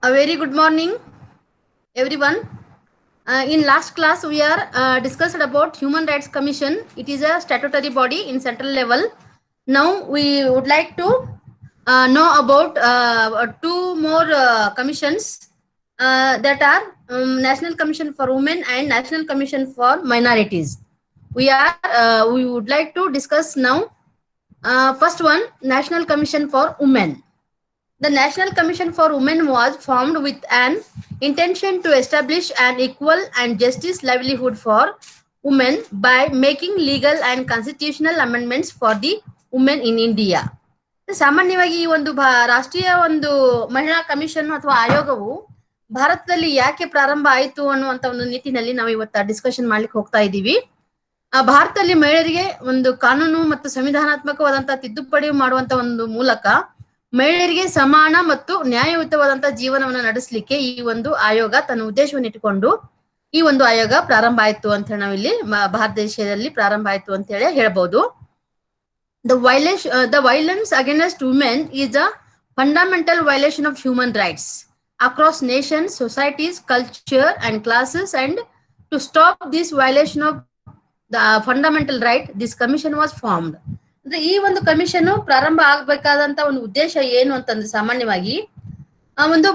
A very good morning, everyone. In last class, we are discussed about Human Rights Commission. It is a statutory body in central level. Now we would like to know about two more commissions that are National Commission for Women and National Commission for Minorities. We would like to discuss now. First one, National Commission for Women. The National Commission for Women was formed with an intention to establish an equal and justice livelihood for women by making legal and constitutional amendments for the women in India. ಸಾಮಾನ್ಯವಾಗಿ ಈ ಒಂದು ರಾಷ್ಟ್ರೀಯ ಒಂದು ಮಹಿಳಾ commission ಅಥವಾ ಆಯೋಗವು ಭಾರತದಲ್ಲಿ ಯಾಕೆ ಪ್ರಾರಂಭ ಆಯಿತು ಅನ್ನುವಂತ ಒಂದು ನಿಟ್ಟಿನಲ್ಲಿ ನಾವು ಇವತ್ತು ಡಿಸ್ಕಷನ್ ಮಾಡ್ಲಿಕ್ಕೆ ಹೋಗ್ತಾ ಇದ್ದೀವಿ. ಭಾರತದಲ್ಲಿ ಮಹಿಳೆಯರಿಗೆ ಒಂದು ಕಾನೂನು ಮತ್ತು ಸಂವಿಧಾನಾತ್ಮಕವಾದಂತಹ ತಿದ್ದುಪಡಿ ಮಾಡುವಂತ ಒಂದು ಮೂಲಕ ಮಹಿಳೆಯರಿಗೆ ಸಮಾನ ಮತ್ತು ನ್ಯಾಯಯುತವಾದಂತಹ ಜೀವನವನ್ನು ನಡೆಸಲಿಕ್ಕೆ ಈ ಒಂದು ಆಯೋಗ ತನ್ನ ಉದ್ದೇಶವನ್ನು ಇಟ್ಟುಕೊಂಡು ಈ ಒಂದು ಆಯೋಗ ಪ್ರಾರಂಭ ಆಯ್ತು ಅಂತ ಹೇಳಿ ನಾವಿಲ್ಲಿ ಭಾರತ ದೇಶದಲ್ಲಿ ಪ್ರಾರಂಭ ಆಯ್ತು ಅಂತ ಹೇಳಿ ಹೇಳ್ಬಹುದು. The violence against women is a fundamental violation of human rights across nations, societies, culture and classes, and to stop this violation of the fundamental right, this commission was formed. ಅಂದ್ರೆ ಈ ಒಂದು ಕಮಿಷನ್ ಪ್ರಾರಂಭ ಆಗ್ಬೇಕಾದಂತ ಒಂದು ಉದ್ದೇಶ ಏನು ಅಂತಂದ್ರೆ ಸಾಮಾನ್ಯವಾಗಿ ಒಂದು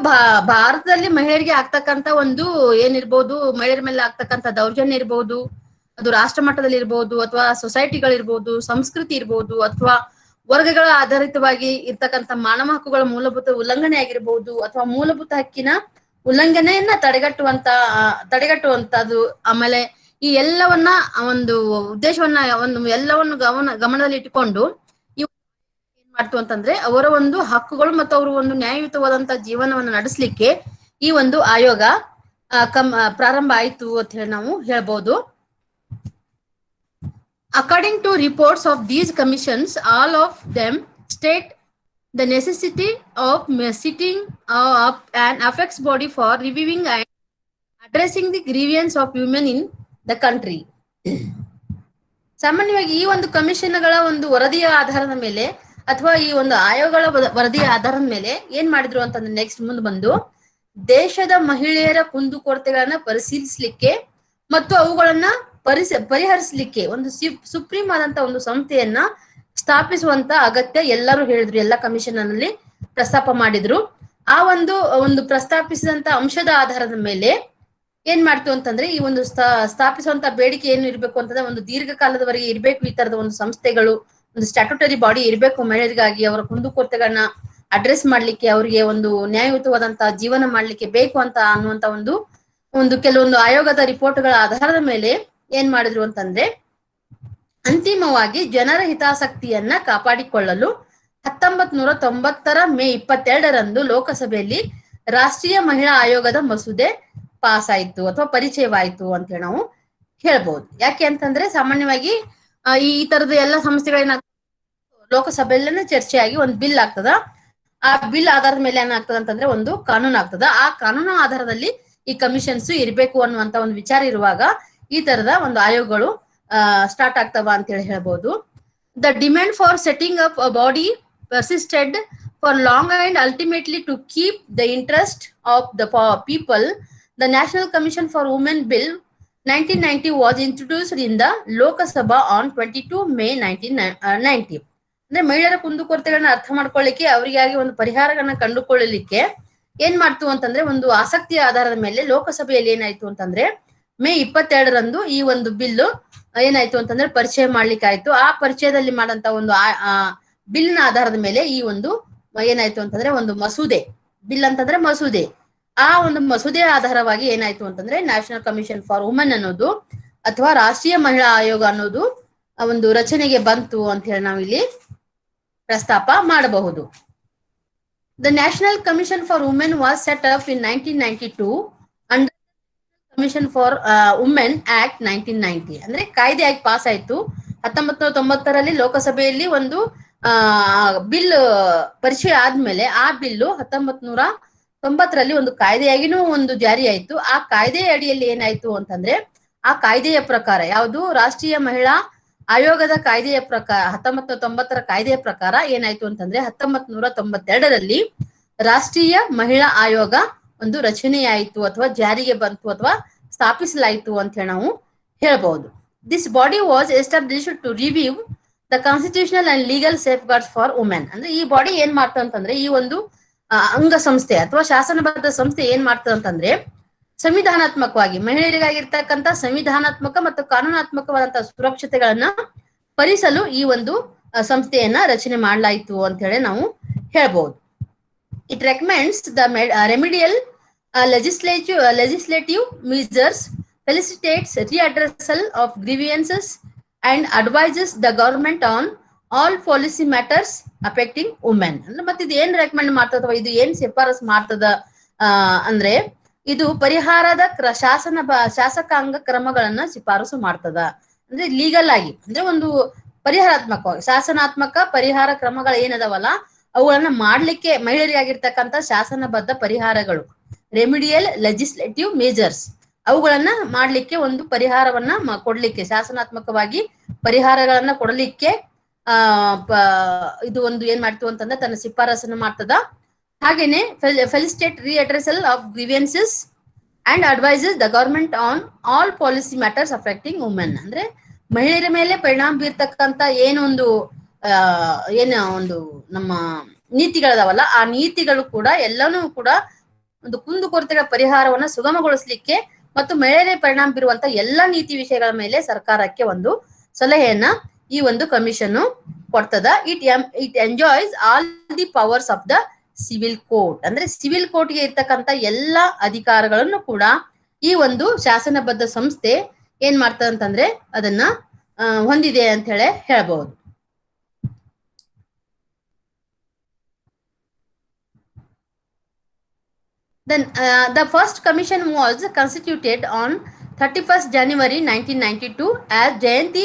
ಭಾರತದಲ್ಲಿ ಮಹಿಳೆಯರಿಗೆ ಆಗ್ತಕ್ಕಂತ ಒಂದು ಏನಿರ್ಬೋದು, ಮಹಿಳೆಯರ ಮೇಲೆ ಆಗ್ತಕ್ಕಂತ ದೌರ್ಜನ್ಯ ಇರ್ಬೋದು, ಅದು ರಾಷ್ಟ್ರ ಮಟ್ಟದಲ್ಲಿ ಇರ್ಬೋದು ಅಥವಾ ಸೊಸೈಟಿಗಳಿರ್ಬೋದು, ಸಂಸ್ಕೃತಿ ಇರ್ಬೋದು ಅಥವಾ ವರ್ಗಗಳ ಆಧಾರಿತವಾಗಿ ಇರ್ತಕ್ಕಂಥ ಮಾನವ ಹಕ್ಕುಗಳ ಮೂಲಭೂತ ಉಲ್ಲಂಘನೆ ಆಗಿರ್ಬೋದು ಅಥವಾ ಮೂಲಭೂತ ಹಕ್ಕಿನ ಉಲ್ಲಂಘನೆಯನ್ನ ತಡೆಗಟ್ಟುವಂತದ್ದು. ಆಮೇಲೆ ಈ ಎಲ್ಲವನ್ನ ಒಂದು ಉದ್ದೇಶವನ್ನ ಎಲ್ಲವನ್ನು ಗಮನದಲ್ಲಿ ಇಟ್ಟುಕೊಂಡು ಏನ್ ಮಾಡ್ತು ಅಂತಂದ್ರೆ ಅವರ ಒಂದು ಹಕ್ಕುಗಳು ಮತ್ತು ಅವರು ಒಂದು ನ್ಯಾಯಯುತವಾದಂತಹ ಜೀವನವನ್ನು ನಡೆಸಲಿಕ್ಕೆ ಈ ಒಂದು ಆಯೋಗ ಪ್ರಾರಂಭ ಆಯ್ತು ಅಂತ ಹೇಳಿ ನಾವು ಹೇಳ್ಬೋದು. According to reports of these commissions, all of them state the necessity of setting up an apex body for reviewing and addressing the grievance of women in the country. ಸಾಮಾನ್ಯವಾಗಿ ಈ ಒಂದು ಕಮಿಷನ್ಗಳ ಒಂದು ವರದಿಯ ಆಧಾರದ ಮೇಲೆ ಅಥವಾ ಈ ಒಂದು ಆಯೋಗಗಳ ವರದಿಯ ಆಧಾರದ ಮೇಲೆ ಏನ್ ಮಾಡಿದ್ರು ಅಂತಂದ್ರೆ ನೆಕ್ಸ್ಟ್ ಮುಂದೆ ಬಂದು ದೇಶದ ಮಹಿಳೆಯರ ಕುಂದುಕೊರತೆಗಳನ್ನ ಪರಿಶೀಲಿಸಲಿಕ್ಕೆ ಮತ್ತು ಅವುಗಳನ್ನ ಪರಿಹರಿಸಲಿಕ್ಕೆ ಒಂದು ಸುಪ್ರೀಂ ಆದಂತ ಒಂದು ಸಂಸ್ಥೆಯನ್ನ ಸ್ಥಾಪಿಸುವಂತ ಅಗತ್ಯ ಎಲ್ಲರೂ ಹೇಳಿದ್ರು, ಎಲ್ಲ ಕಮಿಷನ್ ನಲ್ಲಿ ಪ್ರಸ್ತಾಪ ಮಾಡಿದ್ರು. ಆ ಒಂದು ಪ್ರಸ್ತಾಪಿಸಿದಂತ ಅಂಶದ ಆಧಾರದ ಮೇಲೆ ಏನ್ ಮಾಡ್ತು ಅಂತಂದ್ರೆ ಈ ಒಂದು ಸ್ಥಾಪಿಸುವಂತ ಬೇಡಿಕೆ ಏನು ಇರ್ಬೇಕು ಅಂತಂದ್ರೆ ಒಂದು ದೀರ್ಘಕಾಲದವರೆಗೆ ಇರ್ಬೇಕು ಈ ತರದ ಒಂದು ಸಂಸ್ಥೆಗಳು, ಒಂದು ಸ್ಟ್ಯಾಟ್ಯೂಟರಿ ಬಾಡಿ ಇರ್ಬೇಕು ಮಹಿಳೆಯರಿಗಾಗಿ, ಅವರ ಕುಂದುಕೊರತೆಗಳನ್ನ ಅಡ್ರೆಸ್ ಮಾಡ್ಲಿಕ್ಕೆ, ಅವರಿಗೆ ಒಂದು ನ್ಯಾಯಯುತವಾದಂತಹ ಜೀವನ ಮಾಡ್ಲಿಕ್ಕೆ ಬೇಕು ಅಂತ ಅನ್ನುವಂತ ಒಂದು ಕೆಲವೊಂದು ಆಯೋಗದ ರಿಪೋರ್ಟ್ಗಳ ಆಧಾರದ ಮೇಲೆ ಏನ್ ಮಾಡಿದ್ರು ಅಂತಂದ್ರೆ ಅಂತಿಮವಾಗಿ ಜನರ ಹಿತಾಸಕ್ತಿಯನ್ನ ಕಾಪಾಡಿಕೊಳ್ಳಲು 1990 ಮೇ 22 ಲೋಕಸಭೆಯಲ್ಲಿ ರಾಷ್ಟ್ರೀಯ ಮಹಿಳಾ ಆಯೋಗದ ಮಸೂದೆ ಪಾಸ್ ಆಯ್ತು ಅಥವಾ ಪರಿಚಯವಾಯ್ತು ಅಂತ ಹೇಳಿ ನಾವು ಹೇಳ್ಬಹುದು. ಯಾಕೆ ಅಂತಂದ್ರೆ ಸಾಮಾನ್ಯವಾಗಿ ಈ ತರದ ಎಲ್ಲ ಸಂಸ್ಥೆಗಳೇನ ಲೋಕಸಭೆಯಲ್ಲೇನೆ ಚರ್ಚೆಯಾಗಿ ಒಂದು ಬಿಲ್ ಆಗ್ತದ. ಆ ಬಿಲ್ ಆಧಾರದ ಮೇಲೆ ಏನಾಗ್ತದ ಅಂತಂದ್ರೆ ಒಂದು ಕಾನೂನು ಆಗ್ತದ. ಆ ಕಾನೂನು ಆಧಾರದಲ್ಲಿ ಈ ಕಮಿಷನ್ಸ್ ಇರ್ಬೇಕು ಅನ್ನುವಂತ ಒಂದು ವಿಚಾರ ಇರುವಾಗ ಈ ತರದ ಒಂದು ಆಯೋಗಗಳು ಸ್ಟಾರ್ಟ್ ಆಗ್ತಾವ ಅಂತ ಹೇಳಿ ಹೇಳ್ಬಹುದು. The demand for setting up a body persisted for long and ultimately to keep the interest of the people. The national commission for women bill 1990 was introduced in the Lok Sabha on 22 May 1990. ಅಂದ್ರೆ ಮಹಿಳೆಯರ ಕುಂದುಕೊರತೆಗಳನ್ನ ಅರ್ಥ ಮಾಡ್ಕೊಳ್ಳಿಕ್ಕೆ, ಅವರಿಗಾಗಿ ಒಂದು ಪರಿಹಾರಗಳನ್ನ ಕಂಡುಕೊಳ್ಳಲಿಕ್ಕೆ ಏನ್ ಮಾಡ್ತು ಅಂತಂದ್ರೆ ಒಂದು ಆಸಕ್ತಿಯ ಆಧಾರದ ಮೇಲೆ ಲೋಕಸಭೆಯಲ್ಲಿ ಏನಾಯ್ತು ಅಂತಂದ್ರೆ ಮೇ 22 ಈ ಒಂದು ಬಿಲ್ಲು ಏನಾಯ್ತು ಅಂತಂದ್ರೆ ಪರಿಚಯ ಮಾಡ್ಲಿಕ್ಕೆ ಆಯ್ತು. ಆ ಪರಿಚಯದಲ್ಲಿ ಮಾಡಂತ ಒಂದು ಬಿಲ್ನ ಆಧಾರದ ಮೇಲೆ ಈ ಒಂದು ಏನಾಯ್ತು ಅಂತಂದ್ರೆ ಒಂದು ಮಸೂದೆ, ಬಿಲ್ ಅಂತಂದ್ರೆ ಮಸೂದೆ, ಆ ಒಂದು ಮಸೂದೆಯ ಆಧಾರವಾಗಿ ಏನಾಯ್ತು ಅಂತಂದ್ರೆ ನ್ಯಾಷನಲ್ ಕಮಿಷನ್ ಫಾರ್ ವುಮೆನ್ ಅನ್ನೋದು ಅಥವಾ ರಾಷ್ಟ್ರೀಯ ಮಹಿಳಾ ಆಯೋಗ ಅನ್ನೋದು ಒಂದು ರಚನೆಗೆ ಬಂತು ಅಂತ ಹೇಳಿ ನಾವಿಲ್ಲಿ ಪ್ರಸ್ತಾಪ ಮಾಡಬಹುದು. The national commission for women was set up in 1992 under commission for women act 1990. ಅಂದ್ರೆ ಕಾಯ್ದೆ ಆಗಿ ಪಾಸ್ ಆಯ್ತು 1990 ಲೋಕಸಭೆಯಲ್ಲಿ ಒಂದು ಬಿಲ್ ಪರಿಚಯ ಆದ್ಮೇಲೆ ಆ ಬಿಲ್ಲು 1990 ಒಂದು ಕಾಯ್ದೆಯಾಗಿನೂ ಒಂದು ಜಾರಿ ಆಯ್ತು. ಆ ಕಾಯ್ದೆಯ ಅಡಿಯಲ್ಲಿ ಏನಾಯ್ತು ಅಂತಂದ್ರೆ ಆ ಕಾಯ್ದೆಯ ಪ್ರಕಾರ ಯಾವುದು ರಾಷ್ಟ್ರೀಯ ಮಹಿಳಾ ಆಯೋಗದ ಕಾಯ್ದೆಯ ಪ್ರಕಾರ 1990 ಕಾಯ್ದೆಯ ಪ್ರಕಾರ ಏನಾಯ್ತು ಅಂತಂದ್ರೆ 1992 ರಾಷ್ಟ್ರೀಯ ಮಹಿಳಾ ಆಯೋಗ ಒಂದು ರಚನೆಯಾಯಿತು ಅಥವಾ ಜಾರಿಗೆ ಬಂತು ಅಥವಾ ಸ್ಥಾಪಿಸಲಾಯಿತು ಅಂತ ಹೇಳಿ ನಾವು ಹೇಳ್ಬಹುದು. This body was established to review the constitutional and legal safeguards for women. ಅಂದ್ರೆ ಈ ಬಾಡಿ ಏನ್ ಮಾಡ್ತಾ ಅಂತಂದ್ರೆ, ಈ ಒಂದು ಅಂಗ ಸಂಸ್ಥೆ ಅಥವಾ ಶಾಸನಬದ್ಧ ಸಂಸ್ಥೆ ಏನ್ ಮಾಡ್ತದೆ ಅಂತಂದ್ರೆ, ಸಂವಿಧಾನಾತ್ಮಕವಾಗಿ ಮಹಿಳೆಯರಿಗಾಗಿರ್ತಕ್ಕಂಥ ಸಂವಿಧಾನಾತ್ಮಕ ಮತ್ತು ಕಾನೂನಾತ್ಮಕವಾದಂತಹ ಸುರಕ್ಷತೆಗಳನ್ನ ಪರಿಸಲು ಈ ಒಂದು ಸಂಸ್ಥೆಯನ್ನ ರಚನೆ ಮಾಡಲಾಯಿತು ಅಂತ ಹೇಳಿ ನಾವು ಹೇಳ್ಬಹುದು. It recommends the remedial legislative measures, felicitates readdressal of grievances, and advises the government on all policy matters affecting women. ಅಂದ್ರೆ ಮತ್ತೆ ಇದು ಏನ್ ರೆಕಮೆಂಡ್ ಮಾಡ್ತದ ಅಥವಾ ಇದು ಏನ್ ಶಿಫಾರಸ್ ಮಾಡ್ತದ ಅಂದ್ರೆ, ಇದು ಪರಿಹಾರದ ಶಾಸಕಾಂಗ ಕ್ರಮಗಳನ್ನ ಶಿಫಾರಸು ಮಾಡ್ತದ. ಅಂದ್ರೆ ಲೀಗಲ್ ಆಗಿ, ಅಂದ್ರೆ ಒಂದು ಪರಿಹಾರಾತ್ಮಕವಾಗಿ ಶಾಸನಾತ್ಮಕ ಪರಿಹಾರ ಕ್ರಮಗಳು ಏನದವಲ್ಲ ಅವುಗಳನ್ನ ಮಾಡ್ಲಿಕ್ಕೆ ಮಹಿಳೆಯರಿಗಾಗಿರ್ತಕ್ಕಂಥ ಶಾಸನಬದ್ಧ ಪರಿಹಾರಗಳು, ರೆಮಿಡಿಯಲ್ ಲೆಜಿಸ್ಲೇಟಿವ್ ಮೇಜರ್ಸ್, ಅವುಗಳನ್ನ ಮಾಡ್ಲಿಕ್ಕೆ ಒಂದು ಪರಿಹಾರವನ್ನ ಕೊಡ್ಲಿಕ್ಕೆ, ಶಾಸನಾತ್ಮಕವಾಗಿ ಪರಿಹಾರಗಳನ್ನ ಕೊಡಲಿಕ್ಕೆ ಇದು ಒಂದು ಏನ್ ಮಾಡ್ತು ಅಂತಂದ್ರೆ ತನ್ನ ಶಿಫಾರಸನ್ನ ಮಾಡ್ತದ. ಹಾಗೇನೆ facilitate redressal of grievances and advises the government on all policy matters affecting women. ಅಂದ್ರೆ ಮಹಿಳೆಯರ ಮೇಲೆ ಪರಿಣಾಮ ಬೀರ್ತಕ್ಕಂಥ ಏನೊಂದು ಒಂದು ನಮ್ಮ ನೀತಿಗಳದಾವಲ್ಲ, ಆ ನೀತಿಗಳು ಕೂಡ ಎಲ್ಲಾನು ಕೂಡ ಒಂದು ಕುಂದುಕೊರತೆಗಳ ಪರಿಹಾರವನ್ನ ಸುಗಮಗೊಳಿಸಲಿಕ್ಕೆ ಮತ್ತು ಮಹಿಳೆಯರ ಪರಿಣಾಮ ಬೀರುವಂತ ಎಲ್ಲಾ ನೀತಿ ವಿಷಯಗಳ ಮೇಲೆ ಸರ್ಕಾರಕ್ಕೆ ಒಂದು ಸಲಹೆಯನ್ನ ಈ ಒಂದು ಕಮಿಷನ್ ಕೊಡ್ತದ. It enjoys all the powers of the civil court. ಅಂದ್ರೆ ಸಿವಿಲ್ ಕೋರ್ಟ್ಗೆ ಇರ್ತಕ್ಕಂಥ ಎಲ್ಲಾ ಅಧಿಕಾರಗಳನ್ನು ಕೂಡ ಈ ಒಂದು ಶಾಸನಬದ್ಧ ಸಂಸ್ಥೆ ಏನ್ ಮಾಡ್ತದ ಅಂತಂದ್ರೆ ಅದನ್ನ ಹೊಂದಿದೆ ಅಂತ ಹೇಳಿ ಹೇಳ್ಬಹುದು. Then the first commission was constituted on 31st January 1992 as Jayanti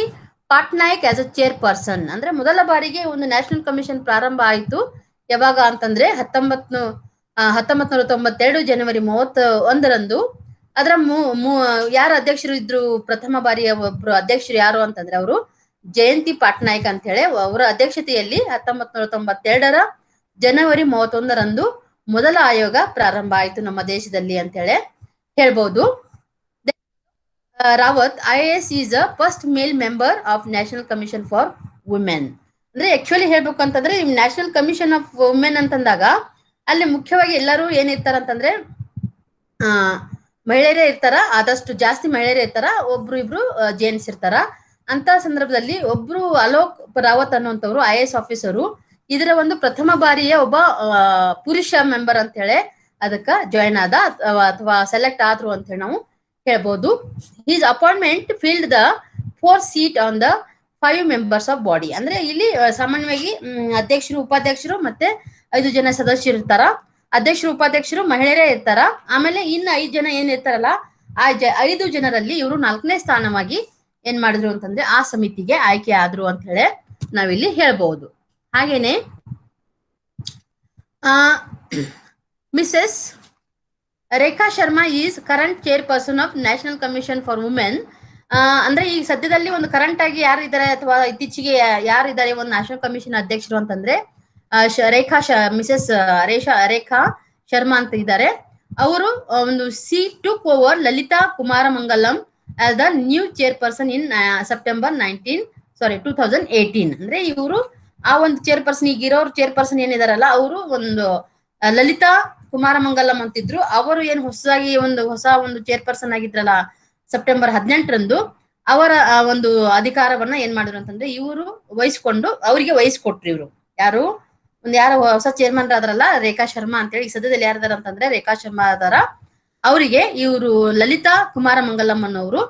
Patnaik as a chairperson. ಅಂದ್ರೆ ಮೊದಲ ಬಾರಿಗೆ ಒಂದು ನ್ಯಾಷನಲ್ ಕಮಿಷನ್ ಪ್ರಾರಂಭ ಆಯಿತು ಯಾವಾಗ ಅಂತಂದ್ರೆ 1992 ಜನವರಿ 31ರಂದು. ಅದರ ಯಾರು ಅಧ್ಯಕ್ಷರು ಇದ್ರು, ಪ್ರಥಮ ಬಾರಿಯ ಒಬ್ರು ಅಧ್ಯಕ್ಷರು ಯಾರು ಅಂತಂದ್ರೆ ಅವರು ಜಯಂತಿ ಪಾಟ್ನಾಯಕ್ ಅಂತ ಹೇಳಿ, ಅವರ ಅಧ್ಯಕ್ಷತೆಯಲ್ಲಿ 1992ರ ಜನವರಿ 31ರಂದು ಮೊದಲ ಆಯೋಗ ಪ್ರಾರಂಭ ಆಯಿತು ನಮ್ಮ ದೇಶದಲ್ಲಿ ಅಂತ ಹೇಳಿ ಹೇಳ್ಬಹುದು. Rawat IAS is a first male member of national commission for women. ಅಂದ್ರೆ ಆಕ್ಚುಲಿ ಹೇಳ್ಬೇಕು ಅಂತಂದ್ರೆ ನ್ಯಾಷನಲ್ ಕಮಿಷನ್ ಆಫ್ ವುಮೆನ್ ಅಂತಂದಾಗ ಅಲ್ಲಿ ಮುಖ್ಯವಾಗಿ ಎಲ್ಲರೂ ಏನಿರ್ತಾರಂತಂದ್ರೆ ಮಹಿಳೆಯರೇ ಇರ್ತಾರ, ಆದಷ್ಟು ಜಾಸ್ತಿ ಮಹಿಳೆಯರೇ ಇರ್ತಾರ, ಒಬ್ರು ಇಬ್ರು ಜೆಂಟ್ಸ್ ಇರ್ತಾರ. ಅಂತ ಸಂದರ್ಭದಲ್ಲಿ ಒಬ್ರು ಅಲೋಕ್ ರಾವತ್ ಅನ್ನುವಂಥವ್ರು IAS ಆಫೀಸರು ಇದರ ಒಂದು ಪ್ರಥಮ ಬಾರಿಯ ಒಬ್ಬ ಪುರುಷ ಮೆಂಬರ್ ಅಂತ ಹೇಳಿ ಅದಕ್ಕ ಜಾಯಿನ್ ಆದ ಅಥವಾ ಸೆಲೆಕ್ಟ್ ಆದ್ರು ಅಂತ ಹೇಳಿ ನಾವು ಹೇಳ್ಬಹುದು. His appointment filled the 4 seat on the 5 members of body. ಅಂದ್ರೆ ಇಲ್ಲಿ ಸಾಮಾನ್ಯವಾಗಿ ಅಧ್ಯಕ್ಷರು, ಉಪಾಧ್ಯಕ್ಷರು ಮತ್ತೆ 5 ಜನ ಸದಸ್ಯರು ಇರ್ತಾರ. ಅಧ್ಯಕ್ಷರು, ಉಪಾಧ್ಯಕ್ಷರು ಮಹಿಳೆಯರೇ ಇರ್ತಾರ. ಆಮೇಲೆ ಇನ್ನು 5 ಜನ ಏನ್ ಇರ್ತಾರಲ್ಲ ಆ 5 ಜನರಲ್ಲಿ ಇವರು 4ನೇ ಸ್ಥಾನವಾಗಿ ಏನ್ ಮಾಡಿದ್ರು ಅಂತಂದ್ರೆ ಆ ಸಮಿತಿಗೆ ಆಯ್ಕೆ ಆದ್ರು ಅಂತ ಹೇಳಿ ನಾವಿಲ್ಲಿ ಹೇಳ್ಬಹುದು. ಹಾಗೇನೆ Mrs Rekha Sharma is current chairperson of national commission for women. ಅಂದ್ರೆ ಈ ಸದ್ಯದಲ್ಲಿ ಒಂದು ಕರೆಂಟ್ ಆಗಿ ಯಾರು ಇದ್ದಾರೆ ಅಥವಾ ಇತ್ತೀಚೆಗೆ ಯಾರಿದ್ದಾರೆ ಒಂದು ನ್ಯಾಷನಲ್ ಕಮಿಷನ್ ಅಧ್ಯಕ್ಷರು ಅಂತಂದ್ರೆ ಮಿಸೆಸ್ ರೇಖಾ ಶರ್ಮಾ ಅಂತ ಇದ್ದಾರೆ. ಅವರು ಒಂದು she took over Lalitha Kumaramangalam as the new chairperson in September 2018. ಅಂದ್ರೆ ಇವರು ಆ ಒಂದು ಚೇರ್ಪರ್ಸನ್, ಈಗ ಇರೋರು ಚೇರ್ಪರ್ಸನ್ ಏನಿದಾರಲ್ಲ ಅವರು ಒಂದು ಲಲಿತಾ ಕುಮಾರಮಂಗಲಂ ಅಂತಿದ್ರು. ಅವರು ಏನ್ ಹೊಸದಾಗಿ ಹೊಸ ಒಂದು ಚೇರ್ಪರ್ಸನ್ ಆಗಿದ್ರಲ್ಲ ಸೆಪ್ಟೆಂಬರ್ 18ರಂದು ಅವರ ಒಂದು ಅಧಿಕಾರವನ್ನ ಏನ್ ಮಾಡಿದ್ರು ಅಂತಂದ್ರೆ ಇವರು ಅವರಿಗೆ ವಹಿಸ್ಕೊಟ್ರು. ಇವರು ಯಾರು ಹೊಸ ಚೇರ್ಮನ್ ಆದ್ರಲ್ಲ ರೇಖಾ ಶರ್ಮಾ ಅಂತೇಳಿ, ಈ ಸದ್ಯದಲ್ಲಿ ಯಾರಿದಾರ ಅಂತಂದ್ರೆ ರೇಖಾ ಶರ್ಮಾ ಅದಾರ. ಅವರಿಗೆ ಇವರು ಲಲಿತಾ ಕುಮಾರಮಂಗಲಂ ಅನ್ನೋರು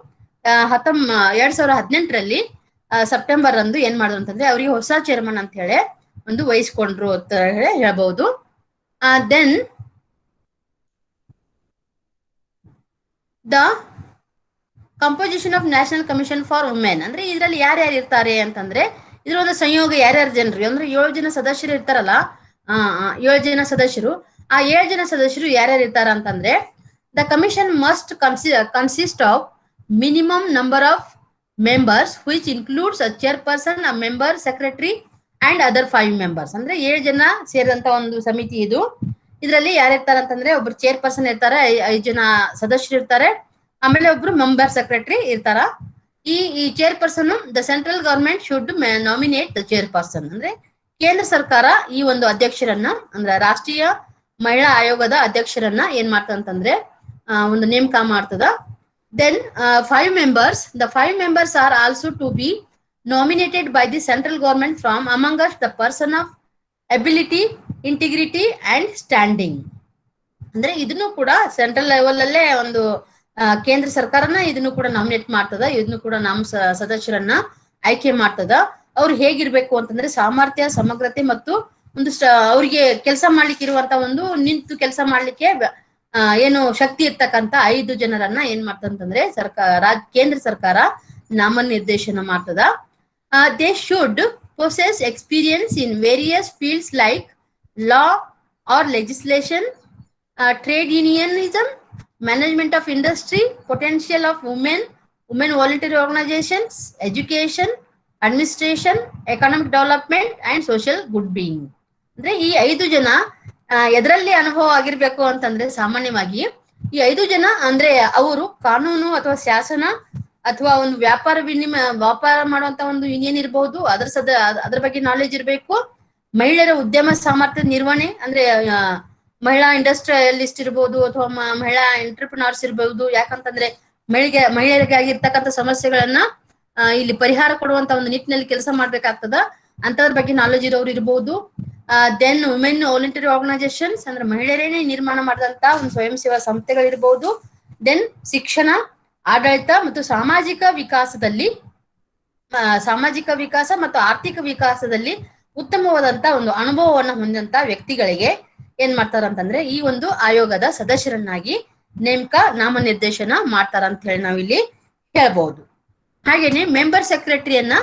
2018ರಲ್ಲಿ ಸೆಪ್ಟೆಂಬರ್ ರಂದು ಏನ್ ಮಾಡಿದ್ರು ಅಂತಂದ್ರೆ ಅವರಿಗೆ ಹೊಸ ಚೇರ್ಮನ್ ಅಂತ ಹೇಳಿ ಒಂದು ವಹಿಸ್ಕೊಂಡ್ರು ಅಂತ ಹೇಳಿ ಹೇಳ್ಬಹುದು. Then the composition of national commission for women. ಅಂದ್ರೆ ಇದರಲ್ಲಿ ಯಾರ್ಯಾರು ಇರ್ತಾರೆ ಅಂತಂದ್ರೆ ಇದ್ರ ಒಂದು ಸಂಯೋಗ ಯಾರ್ಯಾರು ಜನರು ಅಂದ್ರೆ 7 ಜನ ಸದಸ್ಯರು ಇರ್ತಾರಲ್ಲ, 7 ಜನ ಸದಸ್ಯರು. ಆ 7 ಜನ ಸದಸ್ಯರು ಯಾರ್ಯಾರು ಇರ್ತಾರ ಅಂತಂದ್ರೆ the commission must consist of minimum number of members which includes a chairperson, a member, secretary and other 5 members. ಅಂದ್ರೆ 7 ಜನ ಸೇರಿದಂತ ಒಂದು ಸಮಿತಿ ಇದು. ಇದರಲ್ಲಿ ಯಾರು ಇರ್ತಾರೆ ಅಂತಂದ್ರೆ ಒಬ್ರು ಚೇರ್ಪರ್ಸನ್ ಇರ್ತಾರೆ, 5 ಜನ ಸದಸ್ಯರು ಇರ್ತಾರೆ, ಆಮೇಲೆ ಒಬ್ರು ಮೆಂಬರ್ ಸೆಕ್ರೆಟರಿ ಇರ್ತಾರ. ಈ chairperson the central government should nominate the chairperson, ಅಂದ್ರೆ ಕೇಂದ್ರ ಸರ್ಕಾರ ಈ ಒಂದು ಅಧ್ಯಕ್ಷರನ್ನ ಅಂದ್ರೆ ರಾಷ್ಟ್ರೀಯ ಮಹಿಳಾ ಆಯೋಗದ ಅಧ್ಯಕ್ಷರನ್ನ ಏನ್ ಮಾಡ್ತಂತಂದ್ರೆ ಒಂದು ನೇಮಕ ಮಾಡ್ತದ. Then 5 members. The 5 members are also to be nominated by the central government from among us the person of ability, integrity and standing. ಅಂದ್ರೆ ಇದನ್ನು ಕೂಡ ಸೆಂಟ್ರಲ್ ಲೆವೆಲ್ ಅಲ್ಲೇ ಒಂದು ಕೇಂದ್ರ ಸರ್ಕಾರನ ಇದನ್ನು ಕೂಡ ನಾಮಿನೇಟ್ ಮಾಡ್ತದ. ಇದನ್ನು ಕೂಡ ನಮ್ಮ ಸದಸ್ಯರನ್ನ ಆಯ್ಕೆ ಮಾಡ್ತದ. ಅವ್ರು ಹೇಗಿರ್ಬೇಕು ಅಂತಂದ್ರೆ ಸಾಮರ್ಥ್ಯ, ಸಮಗ್ರತೆ ಮತ್ತು ಒಂದು ಅವ್ರಿಗೆ ಕೆಲಸ ಮಾಡ್ಲಿಕ್ಕೆ ಇರುವಂತ ಒಂದು ನಿಂತು ಕೆಲಸ ಮಾಡ್ಲಿಕ್ಕೆ ಏನು ಶಕ್ತಿ ಇರ್ತಕ್ಕಂತ 5 ಜನರನ್ನ ಏನ್ ಮಾಡ್ತಂತಂದ್ರೆ ಕೇಂದ್ರ ಸರ್ಕಾರ ನಾಮನಿರ್ದೇಶನ ಮಾಡ್ತದ. They should possess experience in various fields like law or legislation, trade unionism, management of industry, potential of women voluntary organizations, education, administration, economic development and social good being. ಅಂದ್ರೆ ಈ 5 ಜನ ಎದರಲ್ಲಿ ಅನುಭವ ಆಗಿರ್ಬೇಕು ಅಂತಂದ್ರೆ ಸಾಮಾನ್ಯವಾಗಿ ಈ 5 ಜನ ಅಂದ್ರೆ ಅವರು ಕಾನೂನು ಅಥವಾ ಶಾಸನ ಅಥವಾ ಒಂದು ವ್ಯಾಪಾರ ಮಾಡುವಂತ ಒಂದು ಯೂನಿಯನ್ ಇರಬಹುದು, ಅದ್ರ ಬಗ್ಗೆ ನಾಲೆಜ್ ಇರಬೇಕು. ಮಹಿಳೆಯರ ಉದ್ಯಮ ಸಾಮರ್ಥ್ಯ ನಿರ್ವಹಣೆ ಅಂದ್ರೆ ಮಹಿಳಾ ಇಂಡಸ್ಟ್ರಿಯಲಿಸ್ಟ್ ಇರ್ಬೋದು ಅಥವಾ ಮಹಿಳಾ ಎಂಟರ್ಪ್ರಿನರ್ಸ್ ಇರ್ಬಹುದು. ಯಾಕಂತಂದ್ರೆ ಮಹಿಳೆಯರಿಗೆ ಆಗಿರ್ತಕ್ಕಂಥ ಸಮಸ್ಯೆಗಳನ್ನ ಇಲ್ಲಿ ಪರಿಹಾರ ಕೊಡುವಂತ ಒಂದು ನಿಟ್ಟಿನಲ್ಲಿ ಕೆಲಸ ಮಾಡ್ಬೇಕಾಗ್ತದ, ಅಂತದ್ರ ಬಗ್ಗೆ ನಾಲೆಜ್ ಇರೋರು ಇರ್ಬೋದು. ದೆನ್ ವುಮೆನ್ ವಾಲಂಟರಿ ಆರ್ಗನೈಸೇಷನ್ಸ್ ಅಂದ್ರೆ ಮಹಿಳೆಯರೇನೆ ನಿರ್ಮಾಣ ಮಾಡಿದಂತ ಒಂದು ಸ್ವಯಂ ಸೇವಾ ಸಂಸ್ಥೆಗಳಿರ್ಬೋದು. ದೆನ್ ಶಿಕ್ಷಣ, ಆಡಳಿತ ಮತ್ತು ಸಾಮಾಜಿಕ ವಿಕಾಸ ಮತ್ತು ಆರ್ಥಿಕ ವಿಕಾಸದಲ್ಲಿ ಉತ್ತಮವಾದಂತ ಒಂದು ಅನುಭವವನ್ನು ಹೊಂದಂತ ವ್ಯಕ್ತಿಗಳಿಗೆ ಏನ್ ಮಾಡ್ತಾರಂತಂದ್ರೆ ಈ ಒಂದು ಆಯೋಗದ ಸದಸ್ಯರನ್ನಾಗಿ ನಾಮನಿರ್ದೇಶನ ಮಾಡ್ತಾರ ಅಂತ ಹೇಳಿ ನಾವಿಲ್ಲಿ ಹೇಳ್ಬಹುದು. ಹಾಗೇನೆ ಮೆಂಬರ್ ಸೆಕ್ರೆಟರಿಯನ್ನ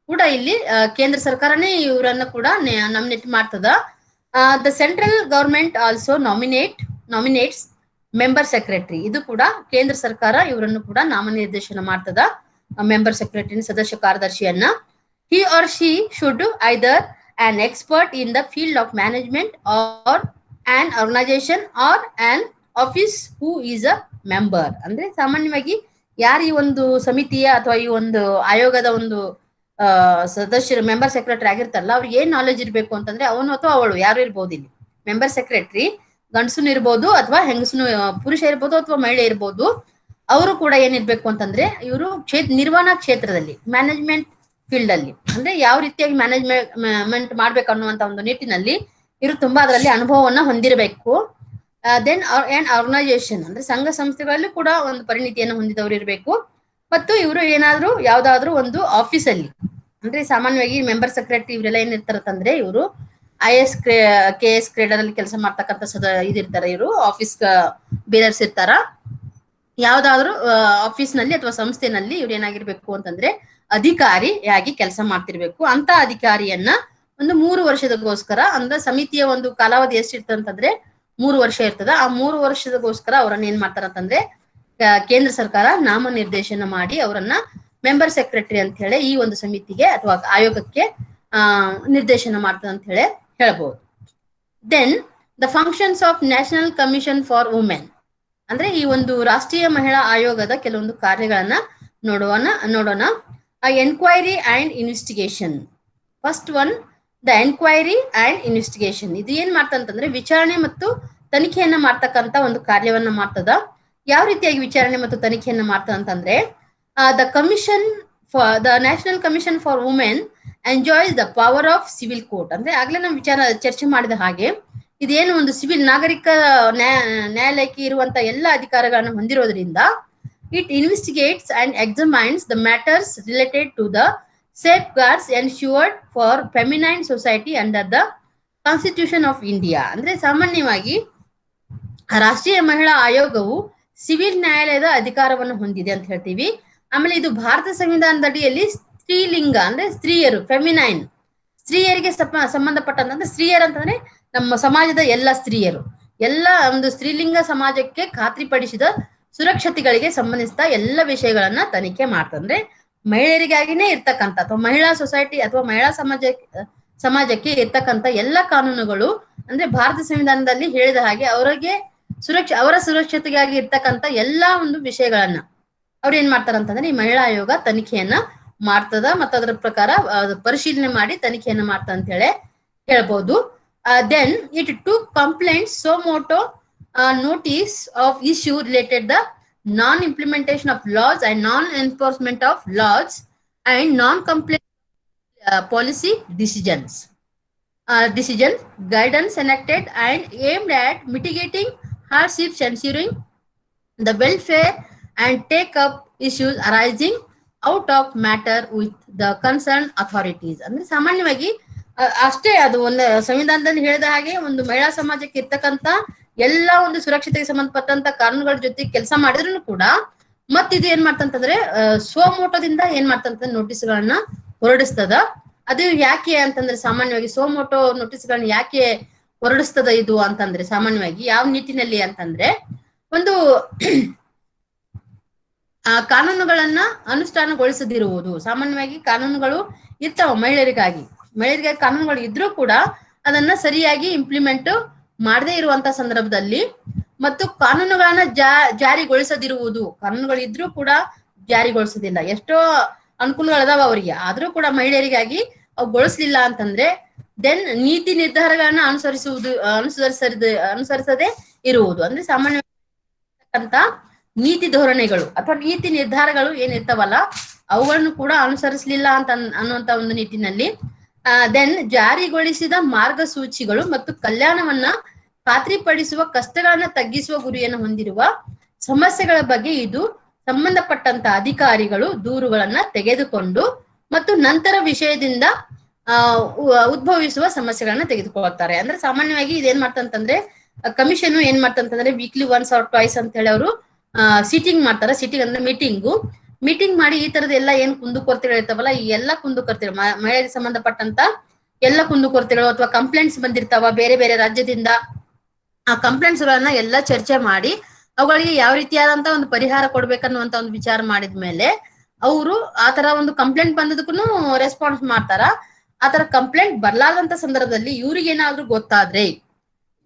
ಕೂಡ ಇಲ್ಲಿ ಕೇಂದ್ರ ಸರ್ಕಾರನೇ ಇವರನ್ನ ಕೂಡ ನಾಮಿನೇಟ್ ಮಾಡ್ತದ. The central government also nominates member secretary. ಇದು ಕೂಡ ಕೇಂದ್ರ ಸರ್ಕಾರ ಇವರನ್ನು ಕೂಡ ನಾಮನಿರ್ದೇಶನ ಮಾಡ್ತದ, ಮೆಂಬರ್ ಸೆಕ್ರೆಟರಿ ಸದಸ್ಯ ಕಾರ್ಯದರ್ಶಿಯನ್ನ. he or she should either an expert in the field of management or an organization or an office who is a member. ಅಂದ್ರೆ ಸಾಮಾನ್ಯವಾಗಿ ಯಾರು ಈ ಒಂದು ಸಮಿತಿಯ ಅಥವಾ ಈ ಒಂದು ಆಯೋಗದ ಒಂದು ಸದಸ್ಯರು ಮೆಂಬರ್ ಸೆಕ್ರೆಟರಿ ಆಗಿರ್ತಾರಲ್ಲ ಅವ್ರಿಗೆ ಏನ್ ನಾಲೆಜ್ ಇರ್ಬೇಕು ಅಂತಂದ್ರೆ ಅವನು ಅಥವಾ ಅವಳು ಯಾರು ಇರ್ಬೋದು. ಇಲ್ಲಿ ಮೆಂಬರ್ ಸೆಕ್ರೆಟರಿ ಗಂಡಸುನು ಇರ್ಬೋದು ಅಥವಾ ಹೆಂಗಸುನು, ಪುರುಷ ಇರ್ಬೋದು ಅಥವಾ ಮಹಿಳೆ ಇರ್ಬೋದು. ಅವರು ಕೂಡ ಏನಿರ್ಬೇಕು ಅಂತಂದ್ರೆ ಇವರು ನಿರ್ವಹಣಾ ಕ್ಷೇತ್ರದಲ್ಲಿ ಮ್ಯಾನೇಜ್ಮೆಂಟ್ ಫೀಲ್ಡ್ ಅಲ್ಲಿ ಅಂದ್ರೆ ಯಾವ ರೀತಿಯಾಗಿ ಮ್ಯಾನೇಜ್ಮೆಂಟ್ ಮಾಡ್ಬೇಕು ಅನ್ನುವಂತ ಒಂದು ನಿಟ್ಟಿನಲ್ಲಿ ಇವರು ತುಂಬಾ ಅದರಲ್ಲಿ ಅನುಭವವನ್ನ ಹೊಂದಿರಬೇಕು. ದೆನ್ ಆನ್ ಆರ್ಗನೈಸೇಷನ್ ಅಂದ್ರೆ ಸಂಘ ಸಂಸ್ಥೆಗಳಲ್ಲಿ ಕೂಡ ಒಂದು ಪರಿಣಿತಿಯನ್ನು ಹೊಂದಿದವರು ಇರಬೇಕು. ಮತ್ತು ಇವರು ಏನಾದ್ರು ಯಾವ್ದಾದ್ರು ಒಂದು ಆಫೀಸ್ ಅಲ್ಲಿ ಅಂದ್ರೆ ಸಾಮಾನ್ಯವಾಗಿ ಮೆಂಬರ್ ಸೆಕ್ರೆಟರಿ ಇವರೆಲ್ಲ ಏನಿರ್ತಾರಂತಂದ್ರೆ ಇವರು IAS KS ಕ್ರೇಡರ್ ಅಲ್ಲಿ ಕೆಲಸ ಮಾಡ್ತಕ್ಕಂಥ ಇದಿರ್ತಾರೆ. ಇವರು ಆಫೀಸ್ ಬೇರರ್ಸ್ ಇರ್ತಾರ. ಯಾವ್ದಾದ್ರು ಆಫೀಸ್ ನಲ್ಲಿ ಅಥವಾ ಸಂಸ್ಥೆನಲ್ಲಿ ಇವ್ರು ಏನಾಗಿರ್ಬೇಕು ಅಂತಂದ್ರೆ ಅಧಿಕಾರಿಯಾಗಿ ಕೆಲಸ ಮಾಡ್ತಿರ್ಬೇಕು. ಅಂತ ಅಧಿಕಾರಿಯನ್ನ ಒಂದು 3 ವರ್ಷದಗೋಸ್ಕರ ಅಂದ್ರೆ ಸಮಿತಿಯ ಒಂದು ಕಾಲಾವಧಿ ಎಷ್ಟಿರ್ತಂತಂದ್ರೆ 3 ವರ್ಷ ಇರ್ತದ. ಆ 3 ವರ್ಷದಗೋಸ್ಕರ ಅವರನ್ನ ಏನ್ ಮಾಡ್ತಾರಂತಂದ್ರೆ ಕೇಂದ್ರ ಸರ್ಕಾರ ನಾಮನಿರ್ದೇಶನ ಮಾಡಿ ಅವರನ್ನ ಮೆಂಬರ್ ಸೆಕ್ರೆಟರಿ ಅಂತ ಹೇಳಿ ಈ ಒಂದು ಸಮಿತಿಗೆ ಅಥವಾ ಆಯೋಗಕ್ಕೆ ನಿರ್ದೇಶನ ಮಾಡ್ತದೆ ಅಂತ ಹೇಳಿ ಹೇಳ್ಬಹುದು. Then the functions of national commission for women ಅಂದ್ರೆ ಈ ಒಂದು ರಾಷ್ಟ್ರೀಯ ಮಹಿಳಾ ಆಯೋಗದ ಕೆಲವೊಂದು ಕಾರ್ಯಗಳನ್ನ ನೋಡೋಣ. Enquiry and investigation. First one the enquiry and investigation. ಇದು ಏನ್ ಮಾಡ್ತಂತಂದ್ರೆ ವಿಚಾರಣೆ ಮತ್ತು ತನಿಖೆಯನ್ನ ಮಾಡ್ತಕ್ಕಂತ ಒಂದು ಕಾರ್ಯವನ್ನ ಮಾಡ್ತದ. ಯಾವ ರೀತಿಯಾಗಿ ವಿಚಾರಣೆ ಮತ್ತು ತನಿಖೆಯನ್ನ ಮಾಡ್ತದ ಅಂತಂದ್ರೆ the commission for the national commission for women enjoys the power of civil court. ಅಂದ್ರೆ ಆಗ್ಲೇ ನಾವು ಚರ್ಚೆ ಮಾಡಿದ ಹಾಗೆ ಇದೇನು ಒಂದು ಸಿವಿಲ್ ನಾಗರಿಕ ನ್ಯಾಯಾಲಯಕ್ಕೆ ಇರುವಂತ ಎಲ್ಲ ಅಧಿಕಾರಗಳನ್ನು ಹೊಂದಿರೋದ್ರಿಂದ it investigates and examines the matters related to the safeguards ensured for feminine society under the constitution of India. ಅಂದ್ರೆ ಸಾಮಾನ್ಯವಾಗಿ ರಾಷ್ಟ್ರೀಯ ಮಹಿಳಾ ಆಯೋಗವು ಸಿವಿಲ್ ನ್ಯಾಯಾಲಯದ ಅಧಿಕಾರವನ್ನು ಹೊಂದಿದೆ ಅಂತ ಹೇಳ್ತೀವಿ. ಆಮೇಲೆ ಇದು ಭಾರತ ಸಂವಿಧಾನದ ಅಡಿಯಲ್ಲಿ ಸ್ತ್ರೀಲಿಂಗ ಅಂದ್ರೆ ಸ್ತ್ರೀಯರು, ಫೆಮಿನೈನ್ ಸ್ತ್ರೀಯರಿಗೆ ಸಂಬಂಧಪಟ್ಟಂತಂದ್ರೆ ಸ್ತ್ರೀಯರು ಅಂತಂದ್ರೆ ನಮ್ಮ ಸಮಾಜದ ಎಲ್ಲ ಸ್ತ್ರೀಯರು, ಎಲ್ಲ ಒಂದು ಸ್ತ್ರೀಲಿಂಗ ಸಮಾಜಕ್ಕೆ ಖಾತ್ರಿಪಡಿಸಿದ ಸುರಕ್ಷತೆಗಳಿಗೆ ಸಂಬಂಧಿಸಿದ ಎಲ್ಲ ವಿಷಯಗಳನ್ನ ತನಿಖೆ ಮಾಡ್ತಂದ್ರೆ ಮಹಿಳೆಯರಿಗಾಗಿನೇ ಇರ್ತಕ್ಕಂಥ ಅಥವಾ ಮಹಿಳಾ ಸೊಸೈಟಿ ಅಥವಾ ಮಹಿಳಾ ಸಮಾಜಕ್ಕೆ ಇರ್ತಕ್ಕಂಥ ಎಲ್ಲ ಕಾನೂನುಗಳು ಅಂದ್ರೆ ಭಾರತ ಸಂವಿಧಾನದಲ್ಲಿ ಹೇಳಿದ ಹಾಗೆ ಅವರಿಗೆ ಅವರ ಸುರಕ್ಷತೆಗಾಗಿ ಇರ್ತಕ್ಕಂಥ ಎಲ್ಲಾ ಒಂದು ವಿಷಯಗಳನ್ನ ಅವ್ರು ಏನ್ ಮಾಡ್ತಾರಂತಂದ್ರೆ ಈ ಮಹಿಳಾ ಆಯೋಗ ತನಿಖೆಯನ್ನ ಮಾಡ್ತದ ಮತ್ತು ಅದರ ಪ್ರಕಾರ ಪರಿಶೀಲನೆ ಮಾಡಿ ತನಿಖೆಯನ್ನ ಮಾಡ್ತಾ ಅಂತ ಹೇಳಿ ಹೇಳ್ಬಹುದು. Then it to complaint suo motu notice of issue related the non-implementation of laws and non-enforcement of laws and non-compliance policy decisions. Decision guidance enacted and aimed at mitigating hardships, ensuring the welfare and take up issues arising out of matter with the concerned authorities. ಅಂದ್ರೆ ಸಾಮಾನ್ಯವಾಗಿ ಅಷ್ಟೇ ಅದು ಒಂದು ಸಂವಿಧಾನದಲ್ಲಿ ಹೇಳಿದ ಹಾಗೆ ಒಂದು ಮಹಿಳಾ ಸಮಾಜಕ್ಕೆ ಇರ್ತಕ್ಕಂತ ಎಲ್ಲಾ ಒಂದು ಸುರಕ್ಷತೆಗೆ ಸಂಬಂಧಪಟ್ಟಂತ ಕಾನೂನುಗಳ ಜೊತೆ ಕೆಲಸ ಮಾಡಿದ್ರು ಕೂಡ ಮತ್ತಿದು ಏನ್ ಮಾಡ್ತಂತಂದ್ರೆ ಸ್ವಮೋಟೋದಿಂದ ಏನ್ ಮಾಡ್ತಂತ ನೋಟಿಸ್ಗಳನ್ನ ಹೊರಡಿಸ್ತದ. ಅದು ಯಾಕೆ ಅಂತಂದ್ರೆ ಸಾಮಾನ್ಯವಾಗಿ ಸ್ವಮೋಟೋ ನೋಟಿಸ್ಗಳನ್ನ ಯಾಕೆ ಹೊರಡಿಸ್ತದ ಇದು ಅಂತಂದ್ರೆ ಸಾಮಾನ್ಯವಾಗಿ ಯಾವ ನಿಟ್ಟಿನಲ್ಲಿ ಅಂತಂದ್ರೆ ಒಂದು ಕಾನೂನುಗಳನ್ನ ಅನುಷ್ಠಾನಗೊಳಿಸದಿರುವುದು. ಸಾಮಾನ್ಯವಾಗಿ ಕಾನೂನುಗಳು ಇರ್ತಾವ ಮಹಿಳೆಯರಿಗಾಗಿ ಕಾನೂನುಗಳು ಇದ್ರೂ ಕೂಡ ಅದನ್ನ ಸರಿಯಾಗಿ ಇಂಪ್ಲಿಮೆಂಟ್ ಮಾಡದೇ ಇರುವಂತ ಸಂದರ್ಭದಲ್ಲಿ ಮತ್ತು ಕಾನೂನುಗಳನ್ನ ಜಾರಿಗೊಳಿಸದಿರುವುದು. ಕಾನೂನುಗಳು ಇದ್ರೂ ಕೂಡ ಜಾರಿಗೊಳಿಸೋದಿಲ್ಲ. ಎಷ್ಟೋ ಅನುಕೂಲಗಳದಾವ ಅವರಿಗೆ, ಆದ್ರೂ ಕೂಡ ಮಹಿಳೆಯರಿಗಾಗಿ ಅವು ಗೊಳಿಸ್ಲಿಲ್ಲ ಅಂತಂದ್ರೆ ದೆನ್ ನೀತಿ ನಿರ್ಧಾರಗಳನ್ನ ಅನುಸರಿಸದೆ ಇರುವುದು. ಅಂದ್ರೆ ಸಾಮಾನ್ಯಂತ ನೀತಿ ಧೋರಣೆಗಳು ಅಥವಾ ನೀತಿ ನಿರ್ಧಾರಗಳು ಏನಿರ್ತಾವಲ್ಲ ಅವುಗಳನ್ನು ಕೂಡ ಅನುಸರಿಸಲಿಲ್ಲ ಅಂತ ಅನ್ನುವಂತ ಒಂದು ನಿಟ್ಟಿನಲ್ಲಿ ದೆನ್ ಜಾರಿಗೊಳಿಸಿದ ಮಾರ್ಗಸೂಚಿಗಳು ಮತ್ತು ಕಲ್ಯಾಣವನ್ನ ಖಾತ್ರಿಪಡಿಸುವ ಕಷ್ಟಗಳನ್ನ ತಗ್ಗಿಸುವ ಗುರಿಯನ್ನು ಹೊಂದಿರುವ ಸಮಸ್ಯೆಗಳ ಬಗ್ಗೆ ಇದು ಸಂಬಂಧಪಟ್ಟಂತ ಅಧಿಕಾರಿಗಳು ದೂರುಗಳನ್ನ ತೆಗೆದುಕೊಂಡು ಮತ್ತು ನಂತರ ವಿಷಯದಿಂದ ಉದ್ಭವಿಸುವ ಸಮಸ್ಯೆಗಳನ್ನ ತೆಗೆದುಕೊಳ್ತಾರೆ. ಅಂದ್ರೆ ಸಾಮಾನ್ಯವಾಗಿ ಇದೇನ್ ಮಾಡ್ತಂತಂದ್ರೆ ಕಮಿಷನ್ ಏನ್ ಮಾಡ್ತಂತಂದ್ರೆ ವೀಕ್ಲಿ ಒನ್ಸ್ ಆರ್ ಟ್ವೈಸ್ ಅಂತ ಹೇಳಿ ಅವರು ಸೀಟಿಂಗ್ ಮಾಡ್ತಾರೆ. ಸೀಟಿಂಗ್ ಅಂದ್ರೆ ಮೀಟಿಂಗ್ ಮಾಡಿ ಈ ತರದ ಎಲ್ಲ ಏನ್ ಕುಂದುಕೊರತೆಗಳು ಇರ್ತಾವಲ್ಲ ಈ ಎಲ್ಲಾ ಕುಂದುಕೊರತೆಗಳು ಮಹಿಳೆಗೆ ಸಂಬಂಧಪಟ್ಟಂತ ಎಲ್ಲ ಕುಂದುಕೊರತೆಗಳು ಅಥವಾ ಕಂಪ್ಲೇಂಟ್ಸ್ ಬಂದಿರ್ತಾವ ಬೇರೆ ಬೇರೆ ರಾಜ್ಯದಿಂದ, ಆ ಕಂಪ್ಲೇಂಟ್ಸ್ ಗಳನ್ನ ಎಲ್ಲ ಚರ್ಚೆ ಮಾಡಿ ಅವುಗಳಿಗೆ ಯಾವ ರೀತಿಯಾದಂತ ಒಂದು ಪರಿಹಾರ ಕೊಡ್ಬೇಕನ್ನುವಂತ ಒಂದು ವಿಚಾರ ಮಾಡಿದ್ಮೇಲೆ ಅವರು ಆತರ ಒಂದು ಕಂಪ್ಲೇಂಟ್ ಬಂದದಕ್ಕೂ ರೆಸ್ಪಾನ್ಸ್ ಮಾಡ್ತಾರ. ಆತರ ಕಂಪ್ಲೇಂಟ್ ಬರ್ಲಾದಂತ ಸಂದರ್ಭದಲ್ಲಿ ಇವ್ರಿಗೆ ಏನಾದ್ರೂ ಗೊತ್ತಾದ್ರೆ,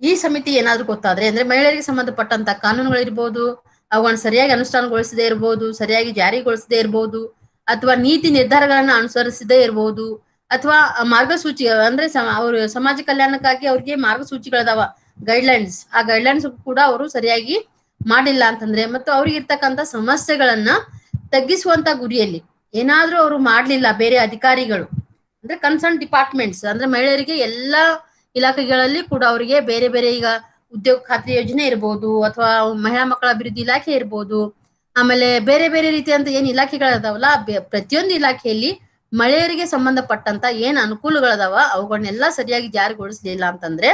ಈ ಸಮಿತಿ ಏನಾದ್ರೂ ಗೊತ್ತಾದ್ರೆ ಅಂದ್ರೆ ಮಹಿಳೆಯರಿಗೆ ಸಂಬಂಧಪಟ್ಟಂತ ಕಾನೂನುಗಳಿರ್ಬೋದು ಅವುಗಳನ್ನ ಸರಿಯಾಗಿ ಅನುಷ್ಠಾನಗೊಳಿಸದೇ ಇರ್ಬೋದು, ಸರಿಯಾಗಿ ಜಾರಿಗೊಳಿಸದೇ ಇರ್ಬೋದು, ಅಥವಾ ನೀತಿ ನಿರ್ಧಾರಗಳನ್ನ ಅನುಸರಿಸದೇ ಇರ್ಬೋದು, ಅಥವಾ ಮಾರ್ಗಸೂಚಿ ಅಂದ್ರೆ ಅವರು ಸಮಾಜ ಕಲ್ಯಾಣಕ್ಕಾಗಿ ಅವ್ರಿಗೆ ಮಾರ್ಗಸೂಚಿಗಳದಾವ ಗೈಡ್ಲೈನ್ಸ್, ಆ ಗೈಡ್ಲೈನ್ಸ್ ಕೂಡ ಅವರು ಸರಿಯಾಗಿ ಮಾಡಿಲ್ಲ ಅಂತಂದ್ರೆ ಮತ್ತು ಅವ್ರಿಗೆ ಇರ್ತಕ್ಕಂಥ ಸಮಸ್ಯೆಗಳನ್ನ ತಗ್ಗಿಸುವಂತ ಗುರಿಯಲ್ಲಿ ಏನಾದ್ರೂ ಅವರು ಮಾಡ್ಲಿಲ್ಲ ಬೇರೆ ಅಧಿಕಾರಿಗಳು ಅಂದ್ರೆ ಕನ್ಸರ್ನ್ ಡಿಪಾರ್ಟ್ಮೆಂಟ್ಸ್ ಅಂದ್ರೆ ಮಹಿಳೆಯರಿಗೆ ಎಲ್ಲಾ ಇಲಾಖೆಗಳಲ್ಲಿ ಕೂಡ ಅವರಿಗೆ ಬೇರೆ ಬೇರೆ ಈಗ ಉದ್ಯೋಗ ಖಾತ್ರಿ ಯೋಜನೆ ಇರ್ಬೋದು ಅಥವಾ ಮಹಿಳಾ ಮಕ್ಕಳ ಅಭಿವೃದ್ಧಿ ಇಲಾಖೆ ಇರ್ಬೋದು, ಆಮೇಲೆ ಬೇರೆ ಬೇರೆ ರೀತಿಯಂತ ಏನ್ ಇಲಾಖೆಗಳದಾವಲ್ಲ ಪ್ರತಿಯೊಂದು ಇಲಾಖೆಯಲ್ಲಿ ಮಹಿಳೆಯರಿಗೆ ಸಂಬಂಧಪಟ್ಟಂತ ಏನ್ ಅನುಕೂಲಗಳದಾವ ಅವುಗಳನ್ನೆಲ್ಲಾ ಸರಿಯಾಗಿ ಜಾರಿಗೊಳಿಸ್ಲಿಲ್ಲ ಅಂತಂದ್ರೆ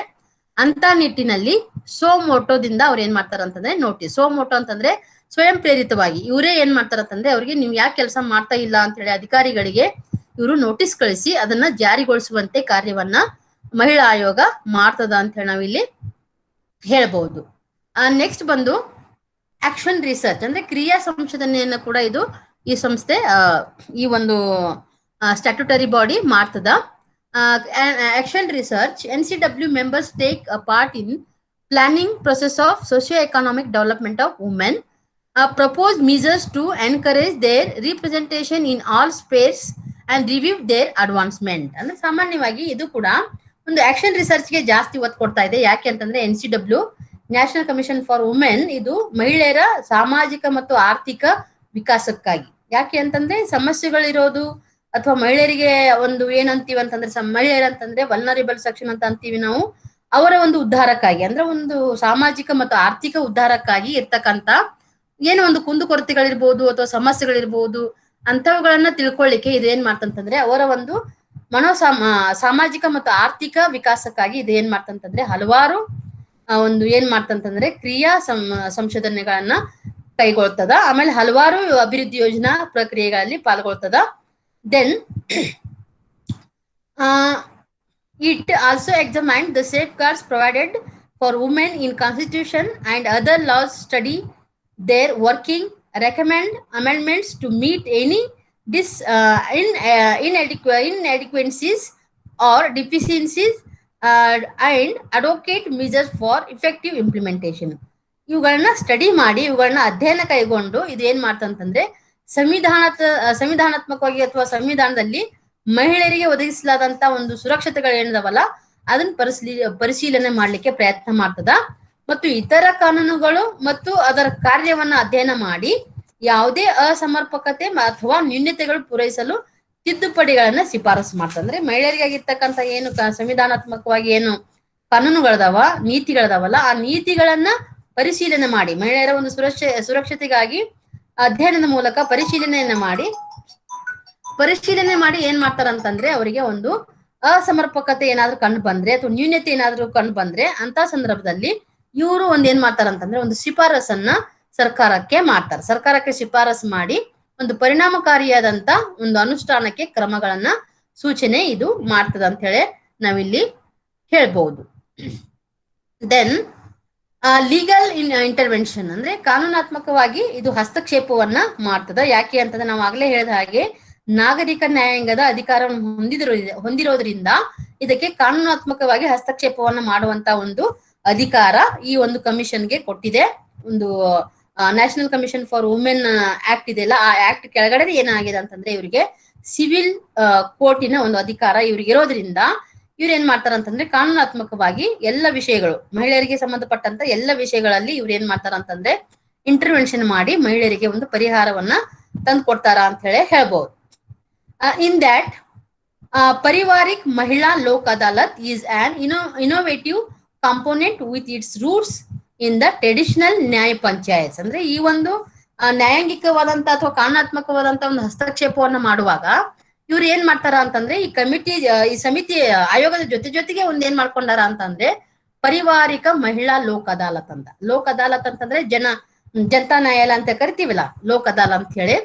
ಅಂತ ನಿಟ್ಟಿನಲ್ಲಿ ಸೋಮೋಟೋದಿಂದ ಅವ್ರು ಏನ್ ಮಾಡ್ತಾರಂತಂದ್ರೆ ನೋಟಿಸ್. ಸೋಮೋಟೋ ಅಂತಂದ್ರೆ ಸ್ವಯಂ ಪ್ರೇರಿತವಾಗಿ ಇವರೇ ಏನ್ ಮಾಡ್ತಾರಂತಂದ್ರೆ ಅವ್ರಿಗೆ ನೀವು ಯಾಕೆ ಕೆಲಸ ಮಾಡ್ತಾ ಇಲ್ಲ ಅಂತ ಹೇಳಿ ಅಧಿಕಾರಿಗಳಿಗೆ ಇವರು ನೋಟಿಸ್ ಕಳಿಸಿ ಅದನ್ನ ಜಾರಿಗೊಳಿಸುವಂತೆ ಕಾರ್ಯವನ್ನ ಮಹಿಳಾ ಆಯೋಗ ಮಾಡ್ತದ ಅಂತ ಹೇಳಿ ನಾವಿಲ್ಲಿ ಹೇಳ್ಬಹುದು. ನೆಕ್ಸ್ಟ್ ಬಂದು ಆಕ್ಷನ್ ರಿಸರ್ಚ್ ಅಂದ್ರೆ ಕ್ರಿಯಾ ಸಂಶೋಧನೆಯನ್ನ ಕೂಡ ಇದು ಈ ಸಂಸ್ಥೆ ಈ ಒಂದು ಸ್ಟ್ಯಾಟ್ಯೂಟರಿ ಬಾಡಿ ಮಾಡ್ತದ. Action research NCW members take a part in planning process of socio-economic development of women, propose measures to encourage their representation in all spheres and review their advancement. ಅಂದ್ರೆ ಸಾಮಾನ್ಯವಾಗಿ ಇದು ಕೂಡ ಒಂದು ಆಕ್ಷನ್ ರಿಸರ್ಚ್ಗೆ ಜಾಸ್ತಿ ಒತ್ತು ಕೊಡ್ತಾ ಇದೆ. ಯಾಕೆ ಅಂತಂದ್ರೆ NCW national commission for women ಇದು ಮಹಿಳೆಯರ ಸಾಮಾಜಿಕ ಮತ್ತು ಆರ್ಥಿಕ ವಿಕಾಸಕ್ಕಾಗಿ. ಯಾಕೆ ಅಂತಂದ್ರೆ ಸಮಸ್ಯೆಗಳಿರೋದು ಅಥವಾ ಮಹಿಳೆಯರಿಗೆ ಒಂದು ಏನಂತೀವಿ ಅಂತಂದ್ರೆ ಮಹಿಳೆಯರಂತಂದ್ರೆ ವಲ್ನರೇಬಲ್ ಸೆಕ್ಷನ್ ಅಂತ ಅಂತೀವಿ ನಾವು, ಅವರ ಒಂದು ಉದ್ಧಾರಕ್ಕಾಗಿ ಅಂದ್ರೆ ಒಂದು ಸಾಮಾಜಿಕ ಮತ್ತು ಆರ್ಥಿಕ ಉದ್ಧಾರಕ್ಕಾಗಿ ಇರ್ತಕ್ಕಂತ ಏನೋ ಒಂದು ಕುಂದುಕೊರತೆಗಳಿರ್ಬೋದು ಅಥವಾ ಸಮಸ್ಯೆಗಳಿರ್ಬೋದು ಅಂತವುಗಳನ್ನ ತಿಳ್ಕೊಳ್ಳಿಕ್ಕೆ ಇದೇನ್ ಮಾಡ್ತಂತಂದ್ರೆ ಅವರ ಒಂದು ಸಾಮಾಜಿಕ ಮತ್ತು ಆರ್ಥಿಕ ವಿಕಾಸಕ್ಕಾಗಿ ಇದು ಏನ್ ಮಾಡ್ತಂತಂದ್ರೆ ಹಲವಾರು ಒಂದು ಏನ್ ಮಾಡ್ತಂತಂದ್ರೆ ಕ್ರಿಯಾ ಸಂಶೋಧನೆಗಳನ್ನ ಕೈಗೊಳ್ತದ. ಆಮೇಲೆ ಹಲವಾರು ಅಭಿವೃದ್ಧಿ ಯೋಜನಾ ಪ್ರಕ್ರಿಯೆಗಳಲ್ಲಿ ಪಾಲ್ಗೊಳ್ತದ. Then it also examined the safeguards provided for women in constitution and other laws, study their working, recommend amendments to meet any inadequacies or deficiencies and advocate measures for effective implementation. ಇವುಗಳನ್ನ study ಮಾಡಿ, ಇವುಗಳನ್ನ ಅಧ್ಯಯನ ಕೈಗೊಂಡು ಇದು ಏನ್ ಮಾಡ್ತಂತಂದ್ರೆ ಸಂವಿಧಾನಾತ್ಮಕವಾಗಿ ಅಥವಾ ಸಂವಿಧಾನದಲ್ಲಿ ಮಹಿಳೆಯರಿಗೆ ಒದಗಿಸಲಾದಂತ ಒಂದು ಸುರಕ್ಷತೆಗಳು ಏನಿದಾವಲ್ಲ ಅದನ್ನ ಪರಿಶೀಲನೆ ಮಾಡ್ಲಿಕ್ಕೆ ಪ್ರಯತ್ನ ಮಾಡ್ತದ. ಮತ್ತು ಇತರ ಕಾನೂನುಗಳು ಮತ್ತು ಅದರ ಕಾರ್ಯವನ್ನ ಅಧ್ಯಯನ ಮಾಡಿ ಯಾವುದೇ ಅಸಮರ್ಪಕತೆ ಅಥವಾ ನ್ಯೂನ್ಯತೆಗಳು ಪೂರೈಸಲು ತಿದ್ದುಪಡಿಗಳನ್ನ ಶಿಫಾರಸು ಮಾಡ್ತದೆ. ಅಂದ್ರೆ ಮಹಿಳೆಯರಿಗಾಗಿರ್ತಕ್ಕಂಥ ಏನು ಸಂವಿಧಾನಾತ್ಮಕವಾಗಿ ಏನು ಕಾನೂನುಗಳದಾವ, ನೀತಿಗಳದಾವಲ್ಲ, ಆ ನೀತಿಗಳನ್ನ ಪರಿಶೀಲನೆ ಮಾಡಿ ಮಹಿಳೆಯರ ಒಂದು ಸುರಕ್ಷತೆಗಾಗಿ ಅಧ್ಯಯನದ ಮೂಲಕ ಪರಿಶೀಲನೆ ಮಾಡಿ ಏನ್ ಮಾಡ್ತಾರಂತಂದ್ರೆ ಅವರಿಗೆ ಒಂದು ಅಸಮರ್ಪಕತೆ ಏನಾದ್ರೂ ಕಂಡು ಬಂದ್ರೆ ಅಥವಾ ನ್ಯೂನ್ಯತೆ ಏನಾದ್ರೂ ಕಂಡು ಬಂದ್ರೆ ಅಂತ ಸಂದರ್ಭದಲ್ಲಿ ಇವರು ಒಂದ್ ಏನ್ ಮಾಡ್ತಾರಂತಂದ್ರೆ ಒಂದು ಶಿಫಾರಸನ್ನ ಸರ್ಕಾರಕ್ಕೆ ಶಿಫಾರಸು ಮಾಡಿ ಒಂದು ಪರಿಣಾಮಕಾರಿಯಾದಂತ ಒಂದು ಅನುಷ್ಠಾನಕ್ಕೆ ಕ್ರಮಗಳನ್ನ ಸೂಚನೆ ಇದು ಮಾಡ್ತದ ಅಂತ ಹೇಳಿ ನಾವಿಲ್ಲಿ ಹೇಳ್ಬಹುದು. ದೆನ್ ಲೀಗಲ್ ಇಂಟರ್ವೆನ್ಷನ್ ಅಂದ್ರೆ ಕಾನೂನಾತ್ಮಕವಾಗಿ ಇದು ಹಸ್ತಕ್ಷೇಪವನ್ನ ಮಾಡ್ತದ. ಯಾಕೆ ಅಂತಂದ್ರೆ ನಾವು ಆಗ್ಲೇ ಹೇಳಿದ ಹಾಗೆ ನಾಗರಿಕ ನ್ಯಾಯಾಂಗದ ಅಧಿಕಾರವನ್ನು ಹೊಂದಿರೋದ್ರಿಂದ ಇದಕ್ಕೆ ಕಾನೂನಾತ್ಮಕವಾಗಿ ಹಸ್ತಕ್ಷೇಪವನ್ನ ಮಾಡುವಂತ ಒಂದು ಅಧಿಕಾರ ಈ ಒಂದು ಕಮಿಷನ್ಗೆ ಕೊಟ್ಟಿದೆ. ಒಂದು national commission for women act ಇದೆಯಲ್ಲ, ಆ ಆಕ್ಟ್ ಕೆಳಗಡೆ ಏನಾಗಿದೆ ಅಂತಂದ್ರೆ ಇವರಿಗೆ ಸಿವಿಲ್ ಕೋರ್ಟಿನ ಒಂದು ಅಧಿಕಾರ ಇವ್ರಿಗೆ ಇರೋದ್ರಿಂದ ಇವ್ರು ಏನ್ ಮಾಡ್ತಾರ ಅಂತಂದ್ರೆ ಕಾನೂನಾತ್ಮಕವಾಗಿ ಎಲ್ಲ ವಿಷಯಗಳು ಮಹಿಳೆಯರಿಗೆ ಸಂಬಂಧಪಟ್ಟಂತ ಎಲ್ಲ ವಿಷಯಗಳಲ್ಲಿ ಇವ್ರು ಏನ್ ಮಾಡ್ತಾರ ಅಂತಂದ್ರೆ ಇಂಟರ್ವೆನ್ಷನ್ ಮಾಡಿ ಮಹಿಳೆಯರಿಗೆ ಒಂದು ಪರಿಹಾರವನ್ನ ತಂದು ಕೊಡ್ತಾರ ಅಂತ ಹೇಳಿ ಹೇಳ್ಬಹುದು. ಇನ್ that Parivarik Mahila Lok Adalat is an innovative component with its roots in the traditional nyaya panchayat. ಅಂದ್ರೆ ಈ ಒಂದು ನ್ಯಾಯಾಂಗಿಕವಾದಂತ ಅಥವಾ ಕಾನೂನಾತ್ಮಕವಾದಂತ ಒಂದು ಹಸ್ತಕ್ಷೇಪವನ್ನ ಮಾಡುವಾಗ ಇವ್ರು ಏನ್ ಮಾಡ್ತಾರ ಅಂತಂದ್ರೆ ಈ ಸಮಿತಿ ಆಯೋಗದ ಜೊತೆಗೆ ಒಂದ್ ಏನ್ ಮಾಡ್ಕೊಂಡಾರ ಅಂತಂದ್ರೆ ಪರಿವಾರಿಕ ಮಹಿಳಾ ಲೋಕ್ ಅದಾಲತ್ ಅಂತಂದ್ರೆ ಜನತಾ ನ್ಯಾಯಾಲಯ ಅಂತ ಕರಿತೀವಲ್ಲ, ಲೋಕ್ ಅದಾಲತ್ ಅಂತ ಹೇಳಿ.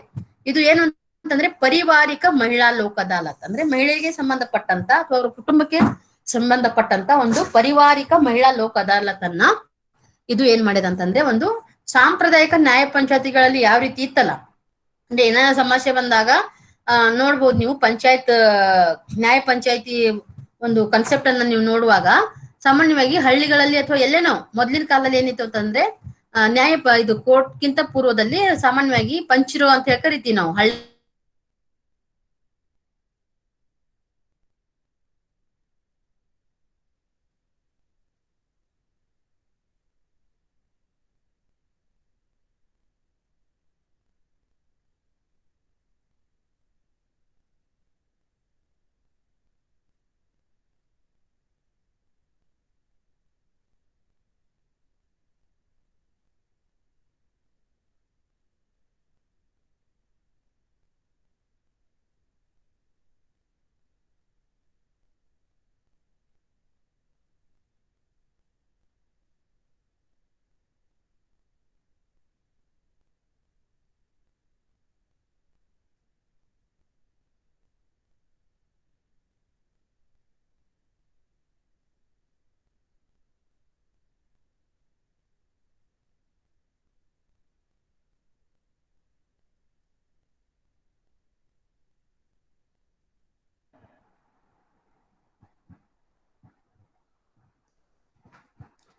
ಇದು ಏನು ಅಂತಂದ್ರೆ ಪರಿವಾರಿಕ ಮಹಿಳಾ ಲೋಕ್ ಅದಾಲತ್ ಅಂದ್ರೆ ಮಹಿಳೆಗೆ ಸಂಬಂಧಪಟ್ಟಂತ ಅಥವಾ ಅವ್ರ ಕುಟುಂಬಕ್ಕೆ ಸಂಬಂಧಪಟ್ಟಂತ ಒಂದು ಪರಿವಾರಿಕ ಮಹಿಳಾ ಲೋಕ್ ಅದಾಲತ್ ಅನ್ನ ಇದು ಏನ್ ಮಾಡಿದೆ ಅಂತಂದ್ರೆ ಒಂದು ಸಾಂಪ್ರದಾಯಿಕ ನ್ಯಾಯ ಪಂಚಾಯತಿಗಳಲ್ಲಿ ಯಾವ ರೀತಿ ಇತ್ತಲ್ಲ, ಅಂದ್ರೆ ಏನಾರ ಸಮಸ್ಯೆ ಬಂದಾಗ ನೋಡ್ಬೋದು ನೀವು ನ್ಯಾಯ ಪಂಚಾಯತಿ ಒಂದು ಕಾನ್ಸೆಪ್ಟ್ ಅನ್ನ ನೀವು ನೋಡುವಾಗ ಸಾಮಾನ್ಯವಾಗಿ ಹಳ್ಳಿಗಳಲ್ಲಿ ಅಥವಾ ಎಲ್ಲೇನೋ ಮೊದ್ಲಿನ ಕಾಲದಲ್ಲಿ ಏನಿತ್ತು ಅಂತಂದ್ರೆ ಇದು ಕೋರ್ಟ್ಗಿಂತ ಪೂರ್ವದಲ್ಲಿ ಸಾಮಾನ್ಯವಾಗಿ ಪಂಚರು ಅಂತ ಹೇಳಿ ಕರಿತೀವಿ ನಾವು.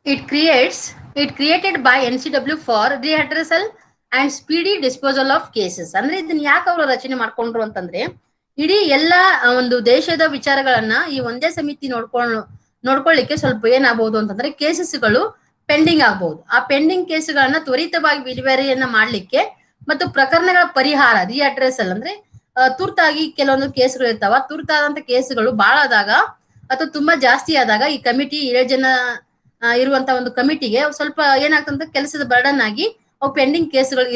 It created by NCW for readdressal and speedy disposal of cases. ಅಂದ್ರೆ ಇದನ್ನ ಯಾಕೆ ಅವರು ರಚನೆ ಮಾಡ್ಕೊಂಡ್ರು ಅಂತಂದ್ರೆ ಇಡೀ ಎಲ್ಲಾ ಒಂದು ದೇಶದ ವಿಚಾರಗಳನ್ನ ಈ ಒಂದೇ ಸಮಿತಿ ನೋಡ್ಕೊಳ್ಳಿಕ್ಕೆ ಸ್ವಲ್ಪ ಏನಾಗಬಹುದು ಅಂತಂದ್ರೆ ಕೇಸಸ್ಗಳು ಪೆಂಡಿಂಗ್ ಆಗ್ಬಹುದು. ಆ ಪೆಂಡಿಂಗ್ ಕೇಸ್ಗಳನ್ನ ತ್ವರಿತವಾಗಿ ವಿಲೇವಾರಿಯನ್ನ ಮಾಡ್ಲಿಕ್ಕೆ ಮತ್ತು ಪ್ರಕರಣಗಳ ಪರಿಹಾರ ರಿಅಡ್ರೆಸಲ್ ಅಂದ್ರೆ ತುರ್ತಾಗಿ ಕೆಲವೊಂದು ಕೇಸ್ಗಳು ಇರ್ತಾವ. ತುರ್ತಾದಂತ ಕೇಸ್ಗಳು ಬಹಳ ಆದಾಗ ಅಥವಾ ತುಂಬಾ ಜಾಸ್ತಿ ಆದಾಗ ಈ ಕಮಿಟಿ 7 ಜನ ಇರುವಂತ ಒಂದು ಕಮಿಟಿಗೆ ಸ್ವಲ್ಪ ಏನಾಗ್ತಂತ ಕೆಲಸದ ಬರ್ಡನ್ ಆಗಿ ಅವು ಪೆಂಡಿಂಗ್ ಕೇಸ್ಗಳು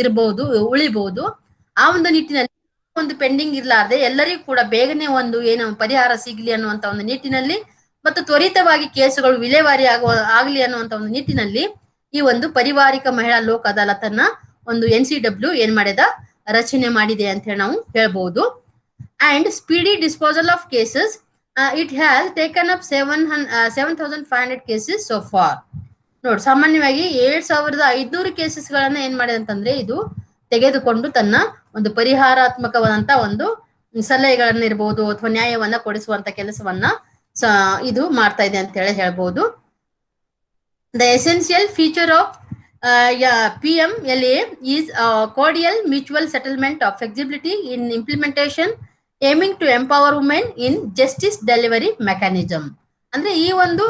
ಉಳಿಬಹುದು. ಆ ಒಂದು ನಿಟ್ಟಿನಲ್ಲಿ ಒಂದು ಪೆಂಡಿಂಗ್ ಇರ್ಲಾರ್ದೆ ಎಲ್ಲರಿಗೂ ಕೂಡ ಬೇಗನೆ ಒಂದು ಏನು ಪರಿಹಾರ ಸಿಗ್ಲಿ ಅನ್ನುವಂತ ಒಂದು ನಿಟ್ಟಿನಲ್ಲಿ ಮತ್ತು ತ್ವರಿತವಾಗಿ ಕೇಸುಗಳು ವಿಲೇವಾರಿ ಆಗ್ಲಿ ಅನ್ನುವಂತ ಒಂದು ನಿಟ್ಟಿನಲ್ಲಿ ಈ ಒಂದು ಪರಿವಾರಿಕ ಮಹಿಳಾ ಲೋಕ್ ಅದಾಲತ್ ಅನ್ನ ಒಂದು NCW ಏನ್ ಮಾಡಿದ ರಚನೆ ಮಾಡಿದೆ ಅಂತ ಹೇಳಿ ನಾವು ಹೇಳ್ಬಹುದು. And speedy disposal of cases it has taken up 7,500 cases so for. ನೋಡಿ, ಸಾಮಾನ್ಯವಾಗಿ 7,500 ಕೇಸಸ್ ಗಳನ್ನ ಏನ್ ಮಾಡಿದೆ ಅಂತಂದ್ರೆ ಇದು ತೆಗೆದುಕೊಂಡು ತನ್ನ ಒಂದು ಪರಿಹಾರಾತ್ಮಕವಾದಂತ ಒಂದು ಸಲಹೆಗಳನ್ನ ಇರಬಹುದು ಅಥವಾ ನ್ಯಾಯವನ್ನ ಕೊಡಿಸುವಂತ ಕೆಲಸವನ್ನ ಇದು ಮಾಡ್ತಾ ಇದೆ ಅಂತ ಹೇಳಿ ಹೇಳ್ಬೋದು. The essential feature of PMLA is cordial mutual settlement of flexibility in implementation, aiming to empower women in justice delivery mechanism. ಅಂದ್ರೆ ಈ ಒಂದು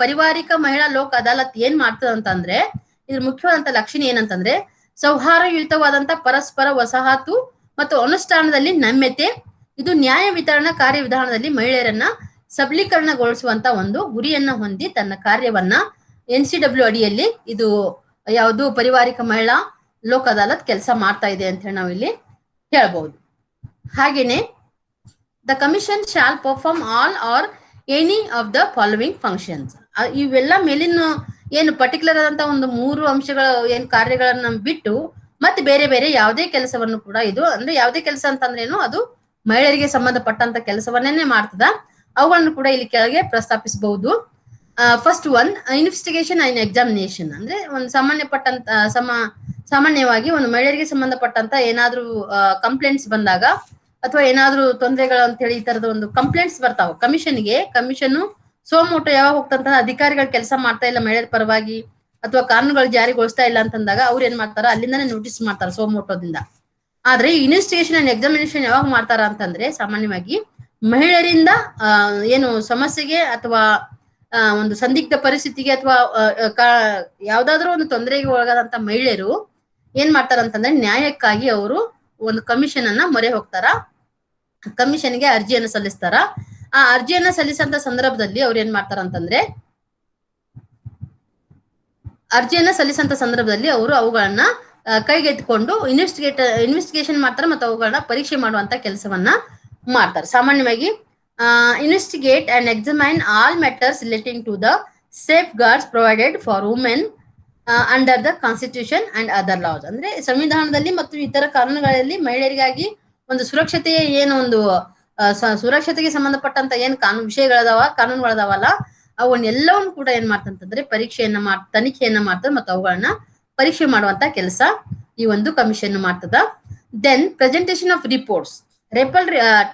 ಪರಿವಾರಿಕ ಮಹಿಳಾ ಲೋಕ್ ಅದಾಲತ್ ಏನ್ ಮಾಡ್ತದ ಅಂತಂದ್ರೆ ಇದ್ರ ಮುಖ್ಯವಾದಂತ ಲಕ್ಷಣ ಏನಂತಂದ್ರೆ ಸೌಹಾರ್ದಯುತವಾದಂತ ಪರಸ್ಪರ ವಸಾಹತು ಮತ್ತು ಅನುಷ್ಠಾನದಲ್ಲಿ ನಮ್ಯತೆ, ಇದು ನ್ಯಾಯ ವಿತರಣಾ ಕಾರ್ಯವಿಧಾನದಲ್ಲಿ ಮಹಿಳೆಯರನ್ನ ಸಬಲೀಕರಣಗೊಳಿಸುವಂತ ಒಂದು ಗುರಿಯನ್ನ ಹೊಂದಿ ತನ್ನ ಕಾರ್ಯವನ್ನ NCW ಅಡಿಯಲ್ಲಿ ಇದು ಯಾವುದು ಪರಿವಾರಿಕ ಮಹಿಳಾ ಲೋಕ್ ಅದಾಲತ್ ಕೆಲಸ ಮಾಡ್ತಾ ಇದೆ ಅಂತ ಹೇಳಿ ನಾವು ಇಲ್ಲಿ ಹೇಳ್ಬಹುದು. ಹಾಗೇನೆ the commission shall perform all or any of the following functions. ಇವೆಲ್ಲ ಮೇಲಿನ ಏನು ಪರ್ಟಿಕ್ಯುಲರ್ ಆದಂತ ಒಂದು 3 ಅಂಶಗಳ ಏನ್ ಕಾರ್ಯಗಳನ್ನ ಬಿಟ್ಟು ಮತ್ತೆ ಬೇರೆ ಬೇರೆ ಯಾವುದೇ ಕೆಲಸವನ್ನು ಕೂಡ ಇದು ಅಂದ್ರೆ ಯಾವುದೇ ಕೆಲಸ ಅಂತಂದ್ರೇನು ಅದು ಮಹಿಳೆಯರಿಗೆ ಸಂಬಂಧಪಟ್ಟಂತ ಕೆಲಸವನ್ನೇ ಮಾಡ್ತದ, ಅವುಗಳನ್ನು ಕೂಡ ಇಲ್ಲಿ ಕೆಳಗೆ ಪ್ರಸ್ತಾಪಿಸಬಹುದು. First one, investigation and examination. ಅಂದ್ರೆ ಒಂದು ಸಾಮಾನ್ಯವಾಗಿ ಒಂದು ಮಹಿಳೆಯರಿಗೆ ಸಂಬಂಧಪಟ್ಟಂತ ಏನಾದ್ರೂ ಕಂಪ್ಲೇಂಟ್ಸ್ ಬಂದಾಗ ಅಥವಾ ಏನಾದ್ರೂ ತೊಂದರೆಗಳು ಅಂತ ಹೇಳಿ ಈ ತರದ ಒಂದು ಕಂಪ್ಲೇಂಟ್ಸ್ ಬರ್ತಾವ ಕಮಿಷನ್ ಸೋಮೋಟೋ ಯಾವಾಗ ಹೋಗ್ತಂತ ಅಧಿಕಾರಿಗಳು ಕೆಲಸ ಮಾಡ್ತಾ ಇಲ್ಲ ಮಹಿಳೆಯರ ಪರವಾಗಿ ಅಥವಾ ಕಾನೂನುಗಳು ಜಾರಿಗೊಳಿಸ್ತಾ ಇಲ್ಲ ಅಂತಂದಾಗ ಅವ್ರು ಏನ್ ಮಾಡ್ತಾರ ಅಲ್ಲಿಂದಾನೆ ನೋಟಿಸ್ ಮಾಡ್ತಾರ ಸೋಮೋಟೋದಿಂದ. ಆದ್ರೆ ಇನ್ವೆಸ್ಟಿಗೇಷನ್ ಅಂಡ್ ಎಕ್ಸಾಮಿನೇಷನ್ ಯಾವಾಗ ಮಾಡ್ತಾರ ಅಂತಂದ್ರೆ ಸಾಮಾನ್ಯವಾಗಿ ಮಹಿಳೆಯರಿಂದ ಏನು ಸಮಸ್ಯೆಗೆ ಅಥವಾ ಒಂದು ಸಂದಿಗ್ಧ ಪರಿಸ್ಥಿತಿಗೆ ಅಥವಾ ಯಾವ್ದಾದ್ರು ಒಂದು ತೊಂದರೆಗೆ ಒಳಗಾದಂತ ಮಹಿಳೆಯರು ಏನ್ ಮಾಡ್ತಾರಂತಂದ್ರೆ ನ್ಯಾಯಕ್ಕಾಗಿ ಅವರು ಒಂದು ಕಮಿಷನ್ ಅನ್ನ ಮೊರೆ ಹೋಗ್ತಾರ, ಕಮಿಷನ್ಗೆ ಅರ್ಜಿಯನ್ನು ಸಲ್ಲಿಸ್ತಾರ. ಆ ಅರ್ಜಿಯನ್ನ ಸಲ್ಲಿಸಂತ ಸಂದರ್ಭದಲ್ಲಿ ಅವ್ರು ಏನ್ ಮಾಡ್ತಾರ ಅಂತಂದ್ರೆ ಅವರು ಅವುಗಳನ್ನ ಕೈಗೆತ್ತಿಕೊಂಡು ಇನ್ವೆಸ್ಟಿಗೇಷನ್ ಮಾಡ್ತಾರೆ ಮತ್ತು ಅವುಗಳನ್ನ ಪರೀಕ್ಷೆ ಮಾಡುವಂತ ಕೆಲಸವನ್ನ ಮಾಡ್ತಾರೆ. ಸಾಮಾನ್ಯವಾಗಿ investigate and examine all matters relating to the safeguards provided for women under the constitution and other laws. ಅಂದ್ರೆ ಸಂವಿಧಾನದಲ್ಲಿ ಮತ್ತು ಇತರ ಕಾನೂನುಗಳಲ್ಲಿ ಮಹಿಳೆಯರಿಗಾಗಿ ಒಂದು ಸುರಕ್ಷತೆಯ ಏನು ಒಂದು ಸುರಕ್ಷತೆಗೆ ಸಂಬಂಧಪಟ್ಟಂತ ಏನ್ ಕಾನೂನುಗಳದಾವಲ್ಲ ಅವನ್ನೆಲ್ಲವನ್ನು ಕೂಡ ಏನ್ ಮಾಡ್ತಂತಂದ್ರೆ ತನಿಖೆಯನ್ನ ಮಾಡ್ತದೆ ಮತ್ತು ಅವುಗಳನ್ನ ಪರೀಕ್ಷೆ ಮಾಡುವಂತ ಕೆಲಸ ಈ ಒಂದು ಕಮಿಷನ್ ಮಾಡ್ತದ. Then presentation of reports,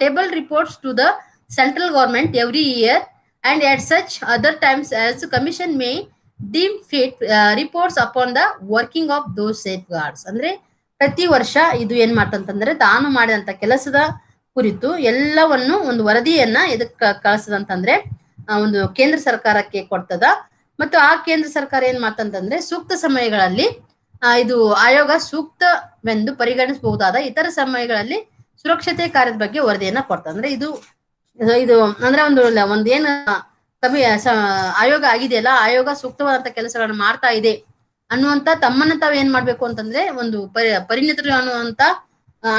table reports to the central government every year and at such other times as the commission may deem fit, reports upon the working of those safeguards. ಅಂದ್ರೆ ಪ್ರತಿ ವರ್ಷ ಇದು ಏನ್ ಮಾಡ್ತಂತಂದ್ರೆ ತಾನು ಮಾಡಿದಂತ ಕೆಲಸದ ಕುರಿತು ಎಲ್ಲವನ್ನು ಒಂದು ವರದಿಯನ್ನ ಇದಕ್ಕೆ ಕಳಿಸದಂತಂದ್ರೆ ಒಂದು ಕೇಂದ್ರ ಸರ್ಕಾರಕ್ಕೆ ಕೊಡ್ತದ ಮತ್ತು ಆ ಕೇಂದ್ರ ಸರ್ಕಾರ ಏನ್ ಮಾಡ್ತಂತಂದ್ರೆ ಸೂಕ್ತ ಸಮಯಗಳಲ್ಲಿ ಇದು ಆಯೋಗ ಸೂಕ್ತವೆಂದು ಪರಿಗಣಿಸಬಹುದಾದ ಇತರ ಸಮಯಗಳಲ್ಲಿ ಸುರಕ್ಷತೆ ಕಾರ್ಯದ ಬಗ್ಗೆ ವರದಿಯನ್ನ ಕೊಡ್ತದೆ. ಅಂದ್ರೆ ಇದು ಅಂದ್ರೆ ಒಂದೇನು ಆಯೋಗ ಆಗಿದೆಯಲ್ಲ, ಆಯೋಗ ಸೂಕ್ತವಾದಂತ ಕೆಲಸಗಳನ್ನ ಮಾಡ್ತಾ ಇದೆ ಅನ್ನುವಂತ ತಮ್ಮನ್ನ ತಾವ್ ಏನ್ ಮಾಡ್ಬೇಕು ಅಂತಂದ್ರೆ ಒಂದು ಪರಿಣಿತರು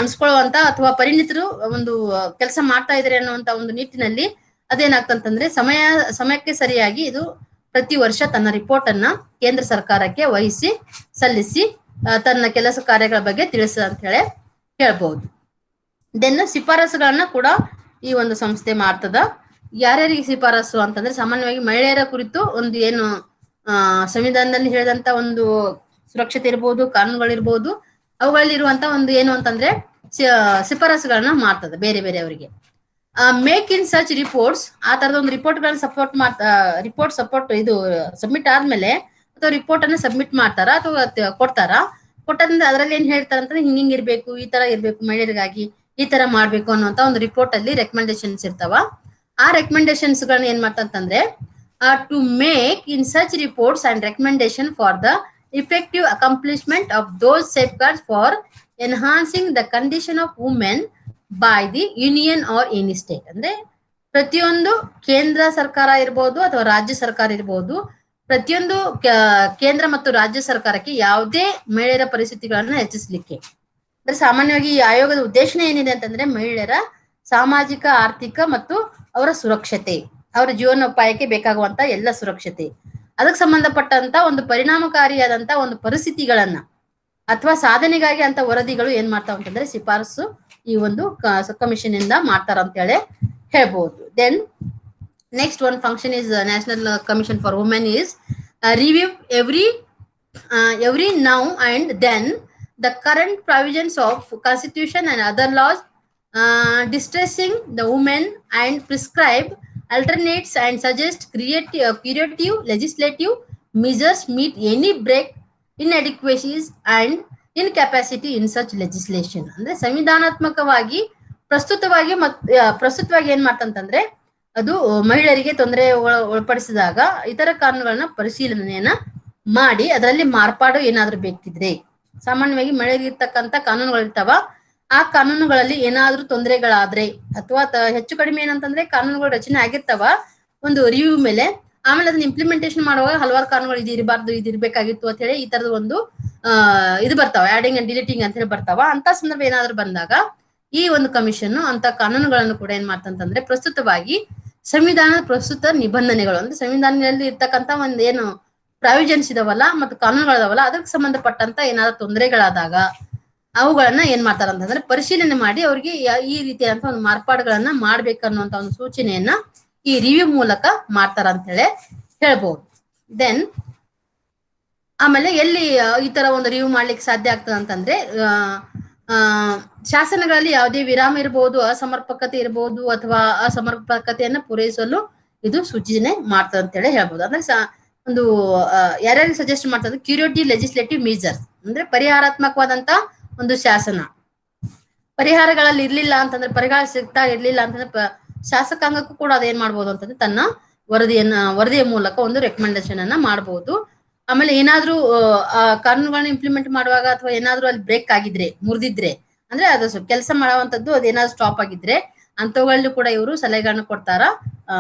ಅನ್ಸ್ಕೊಳ್ಳುವಂತ ಅಥವಾ ಪರಿಣಿತರು ಒಂದು ಕೆಲಸ ಮಾಡ್ತಾ ಇದಾರೆ ಅನ್ನುವಂತ ಒಂದು ನಿಟ್ಟಿನಲ್ಲಿ ಅದೇನಾಗ್ತಂತಂದ್ರೆ ಸಮಯಕ್ಕೆ ಸರಿಯಾಗಿ ಇದು ಪ್ರತಿ ವರ್ಷ ತನ್ನ ರಿಪೋರ್ಟ್ ಅನ್ನ ಕೇಂದ್ರ ಸರ್ಕಾರಕ್ಕೆ ಸಲ್ಲಿಸಿ ತನ್ನ ಕೆಲಸ ಕಾರ್ಯಗಳ ಬಗ್ಗೆ ತಿಳಿಸ ಅಂತ ಹೇಳಿ ಹೇಳ್ಬಹುದು. ದೆನ್ ಶಿಫಾರಸುಗಳನ್ನ ಕೂಡ ಈ ಒಂದು ಸಂಸ್ಥೆ ಮಾಡ್ತದ. ಯಾರ್ಯಾರಿಗೆ ಶಿಫಾರಸು ಅಂತಂದ್ರೆ ಸಾಮಾನ್ಯವಾಗಿ ಮಹಿಳೆಯರ ಕುರಿತು ಒಂದು ಏನು ಸಂವಿಧಾನದಲ್ಲಿ ಹೇಳಿದಂತ ಒಂದು ಸುರಕ್ಷತೆ ಇರ್ಬೋದು, ಕಾನೂನುಗಳಿರ್ಬೋದು, ಅವುಗಳಲ್ಲಿ ಇರುವಂತ ಒಂದು ಏನು ಅಂತಂದ್ರೆ ಶಿಫಾರಸುಗಳನ್ನ ಮಾಡ್ತದ ಬೇರೆ ಬೇರೆ ಅವರಿಗೆ. ಮೇಕ್ ಇನ್ ಸಚ್ ರಿಪೋರ್ಟ್ಸ್, ಆ ತರದ ಒಂದು ರಿಪೋರ್ಟ್ಗಳನ್ನ ಸಪೋರ್ಟ್ ಇದು ಸಬ್ಮಿಟ್ ಆದ್ಮೇಲೆ ಅಥವಾ ರಿಪೋರ್ಟ್ ಅನ್ನ ಸಬ್ಮಿಟ್ ಮಾಡ್ತಾರ ಅಥವಾ ಕೊಟ್ಟಂದ್ರೆ ಅದರಲ್ಲಿ ಏನ್ ಹೇಳ್ತಾರ ಅಂತಂದ್ರೆ ಹಿಂಗಿಂಗ್ ಇರ್ಬೇಕು, ಈ ತರ ಇರ್ಬೇಕು, ಮಹಿಳೆಯರಿಗಾಗಿ ಈ ತರ ಮಾಡ್ಬೇಕು ಅನ್ನುವಂತ ಒಂದು ರಿಪೋರ್ಟ್ ಅಲ್ಲಿ ರೆಕಮೆಂಡೇಶನ್ಸ್ ಇರ್ತಾವ. ಆ ರೆಕಮೆಂಡೇಶನ್ಸ್ ಗಳನ್ನ ಏನ್ ಮಾಡ್ತಂತಂದ್ರೆ to make in such reports and recommendation for the effective accomplishment of those safeguards for enhancing the condition of women by the union or any state. ಅಂದ್ರೆ ಪ್ರತಿಯೊಂದು ಕೇಂದ್ರ ಸರ್ಕಾರ ಇರ್ಬೋದು ಅಥವಾ ರಾಜ್ಯ ಸರ್ಕಾರ ಇರ್ಬೋದು, ಪ್ರತಿಯೊಂದು ಕೇಂದ್ರ ಮತ್ತು ರಾಜ್ಯ ಸರ್ಕಾರಕ್ಕೆ ಯಾವುದೇ ಮಹಿಳೆಯರ ಪರಿಸ್ಥಿತಿಗಳನ್ನ ಹೆಚ್ಚಿಸಲಿಕ್ಕೆ ಅಂದ್ರೆ ಸಾಮಾನ್ಯವಾಗಿ ಈ ಆಯೋಗದ ಉದ್ದೇಶನೇ ಏನಿದೆ ಅಂತಂದ್ರೆ ಮಹಿಳೆಯರ ಸಾಮಾಜಿಕ, ಆರ್ಥಿಕ ಮತ್ತು ಅವರ ಸುರಕ್ಷತೆ, ಅವರ ಜೀವನೋಪಾಯಕ್ಕೆ ಬೇಕಾಗುವಂತ ಎಲ್ಲ ಸುರಕ್ಷತೆ, ಅದಕ್ಕೆ ಸಂಬಂಧಪಟ್ಟಂತ ಒಂದು ಪರಿಣಾಮಕಾರಿಯಾದಂತ ಒಂದು ಪರಿಸ್ಥಿತಿಗಳನ್ನ ಅಥವಾ ಸಾಧನೆಗಾಗಿ ಅಂತ ವರದಿಗಳು ಏನ್ ಮಾಡ್ತಾವ ಅಂತಂದ್ರೆ ಶಿಫಾರಸು ಈ ಒಂದು ಕಮಿಷನ್ ಇಂದ ಮಾಡ್ತಾರ ಅಂತ ಹೇಳಿ ಹೇಳ್ಬಹುದು. Then next one function is national commission for women is review every now and then the current provisions of constitution and other laws distressing the women and prescribe alternates and suggest curative legislative measures meet any break inadequacies and incapacity in such legislation. ಅಂದ್ರೆ ಸಂವಿಧಾನಾತ್ಮಕವಾಗಿ ಪ್ರಸ್ತುತವಾಗಿ ಏನ್ ಮಾಡ್ತಂತಂದ್ರೆ ಅದು ಮಹಿಳೆಯರಿಗೆ ತೊಂದರೆ ಒಳಪಡಿಸಿದಾಗ ಇತರ ಕಾನೂನುಗಳನ್ನ ಪರಿಶೀಲನೆಯನ್ನ ಮಾಡಿ ಅದರಲ್ಲಿ ಮಾರ್ಪಾಡು ಏನಾದ್ರೂ ಬೇಕಿದ್ರೆ, ಸಾಮಾನ್ಯವಾಗಿ ಮಹಿಳೆಯರಿಗೆ ಇರ್ತಕ್ಕಂಥ ಕಾನೂನುಗಳಿರ್ತಾವ, ಆ ಕಾನೂನುಗಳಲ್ಲಿ ಏನಾದ್ರೂ ತೊಂದರೆಗಳಾದ್ರೆ ಅಥವಾ ಹೆಚ್ಚು ಕಡಿಮೆ ಏನಂತಂದ್ರೆ ಕಾನೂನುಗಳು ರಚನೆ ಆಗಿರ್ತಾವ ಒಂದು ರಿವ್ಯೂ ಮೇಲೆ, ಆಮೇಲೆ ಅದನ್ನ ಇಂಪ್ಲಿಮೆಂಟೇಷನ್ ಮಾಡುವಾಗ ಹಲವಾರು ಕಾನೂನುಗಳು ಇದು ಇರಬಾರ್ದು ಇದು ಇರ್ಬೇಕಾಗಿತ್ತು ಅಂತ ಹೇಳಿ ಈ ತರದ ಒಂದು ಇದು ಬರ್ತಾವ, ಆಡಿಂಗ್ ಅಂಡ್ ಡಿಲೀಟಿಂಗ್ ಅಂತ ಹೇಳಿ ಬರ್ತಾವ. ಅಂತ ಸಂದರ್ಭ ಏನಾದ್ರು ಬಂದಾಗ ಈ ಒಂದು ಕಮಿಷನ್ ಅಂತ ಕಾನೂನುಗಳನ್ನು ಕೂಡ ಏನ್ ಮಾಡ್ತಂತಂದ್ರೆ ಪ್ರಸ್ತುತವಾಗಿ ಸಂವಿಧಾನದ ಪ್ರಸ್ತುತ ನಿಬಂಧನೆಗಳು ಅಂದ್ರೆ ಸಂವಿಧಾನದಲ್ಲಿ ಇರ್ತಕ್ಕಂಥ ಒಂದ್ ಏನು ಪ್ರಾವಿಜನ್ಸ್ ಇದಾವಲ್ಲ ಮತ್ತು ಕಾನೂನುಗಳಿದಾವಲ್ಲ ಅದಕ್ಕೆ ಸಂಬಂಧಪಟ್ಟಂತ ಏನಾದ್ರು ತೊಂದರೆಗಳಾದಾಗ ಅವುಗಳನ್ನ ಏನ್ ಮಾಡ್ತಾರ ಅಂತಂದ್ರೆ ಪರಿಶೀಲನೆ ಮಾಡಿ ಅವ್ರಿಗೆ ಈ ರೀತಿಯಾದಂತ ಒಂದು ಮಾರ್ಪಾಡುಗಳನ್ನ ಮಾಡ್ಬೇಕನ್ನುವಂತ ಒಂದು ಸೂಚನೆಯನ್ನ ಈ ರಿವ್ಯೂ ಮೂಲಕ ಮಾಡ್ತಾರ ಅಂತ ಹೇಳಿ ಹೇಳ್ಬಹುದು. ದೆನ್ ಆಮೇಲೆ ಎಲ್ಲಿ ಈ ತರ ಒಂದು ರಿವ್ಯೂ ಮಾಡ್ಲಿಕ್ಕೆ ಸಾಧ್ಯ ಆಗ್ತದೆ ಅಂತಂದ್ರೆ ಶಾಸನಗಳಲ್ಲಿ ಯಾವುದೇ ವಿರಾಮ ಇರಬಹುದು, ಅಸಮರ್ಪಕತೆ ಇರಬಹುದು ಅಥವಾ ಅಸಮರ್ಪಕತೆಯನ್ನ ಪೂರೈಸಲು ಇದು ಸೂಚನೆ ಮಾಡ್ತದೆ ಅಂತ ಹೇಳಿ ಹೇಳ್ಬಹುದು. ಅಂದ್ರೆ ಒಂದು ಯಾರ್ಯಾರಿಗೆ ಸಜೆಸ್ಟ್ ಮಾಡ್ತದೆ ಕ್ಯೂರಿಟಿ ಲೆಜಿಸ್ಲೇಟಿವ್ ಮೀಜರ್ಸ್ ಅಂದ್ರೆ ಪರಿಹಾರಾತ್ಮಕವಾದಂತ ಒಂದು ಶಾಸನ, ಪರಿಹಾರಗಳಲ್ಲಿ ಇರ್ಲಿಲ್ಲ ಅಂತಂದ್ರೆ ಪರಿಹಾರ ಸಿಗ್ತಾ ಇರ್ಲಿಲ್ಲ ಅಂತಂದ್ರೆ ಶಾಸಕಾಂಗಕ್ಕೂ ಕೂಡ ಅದೇನ್ ಮಾಡ್ಬೋದು ಅಂತಂದ್ರೆ ತನ್ನ ವರದಿಯ ಮೂಲಕ ಒಂದು ರೆಕಮೆಂಡೇಶನ್ ಅನ್ನ ಮಾಡಬಹುದು. ಆಮೇಲೆ ಏನಾದ್ರೂ ಕಾನೂನುಗಳನ್ನ ಇಂಪ್ಲಿಮೆಂಟ್ ಮಾಡುವಾಗ ಅಥವಾ ಏನಾದ್ರೂ ಅಲ್ಲಿ ಬ್ರೇಕ್ ಆಗಿದ್ರೆ ಮುರಿದಿದ್ರೆ ಅಂದ್ರೆ ಅದು ಕೆಲಸ ಮಾಡುವಂತದ್ದು ಅದೇನಾದ್ರು ಸ್ಟಾಪ್ ಆಗಿದ್ರೆ ಅಂತವುಗಳಲ್ಲೂ ಕೂಡ ಇವರು ಸಲಹೆಗಳನ್ನ ಕೊಡ್ತಾರ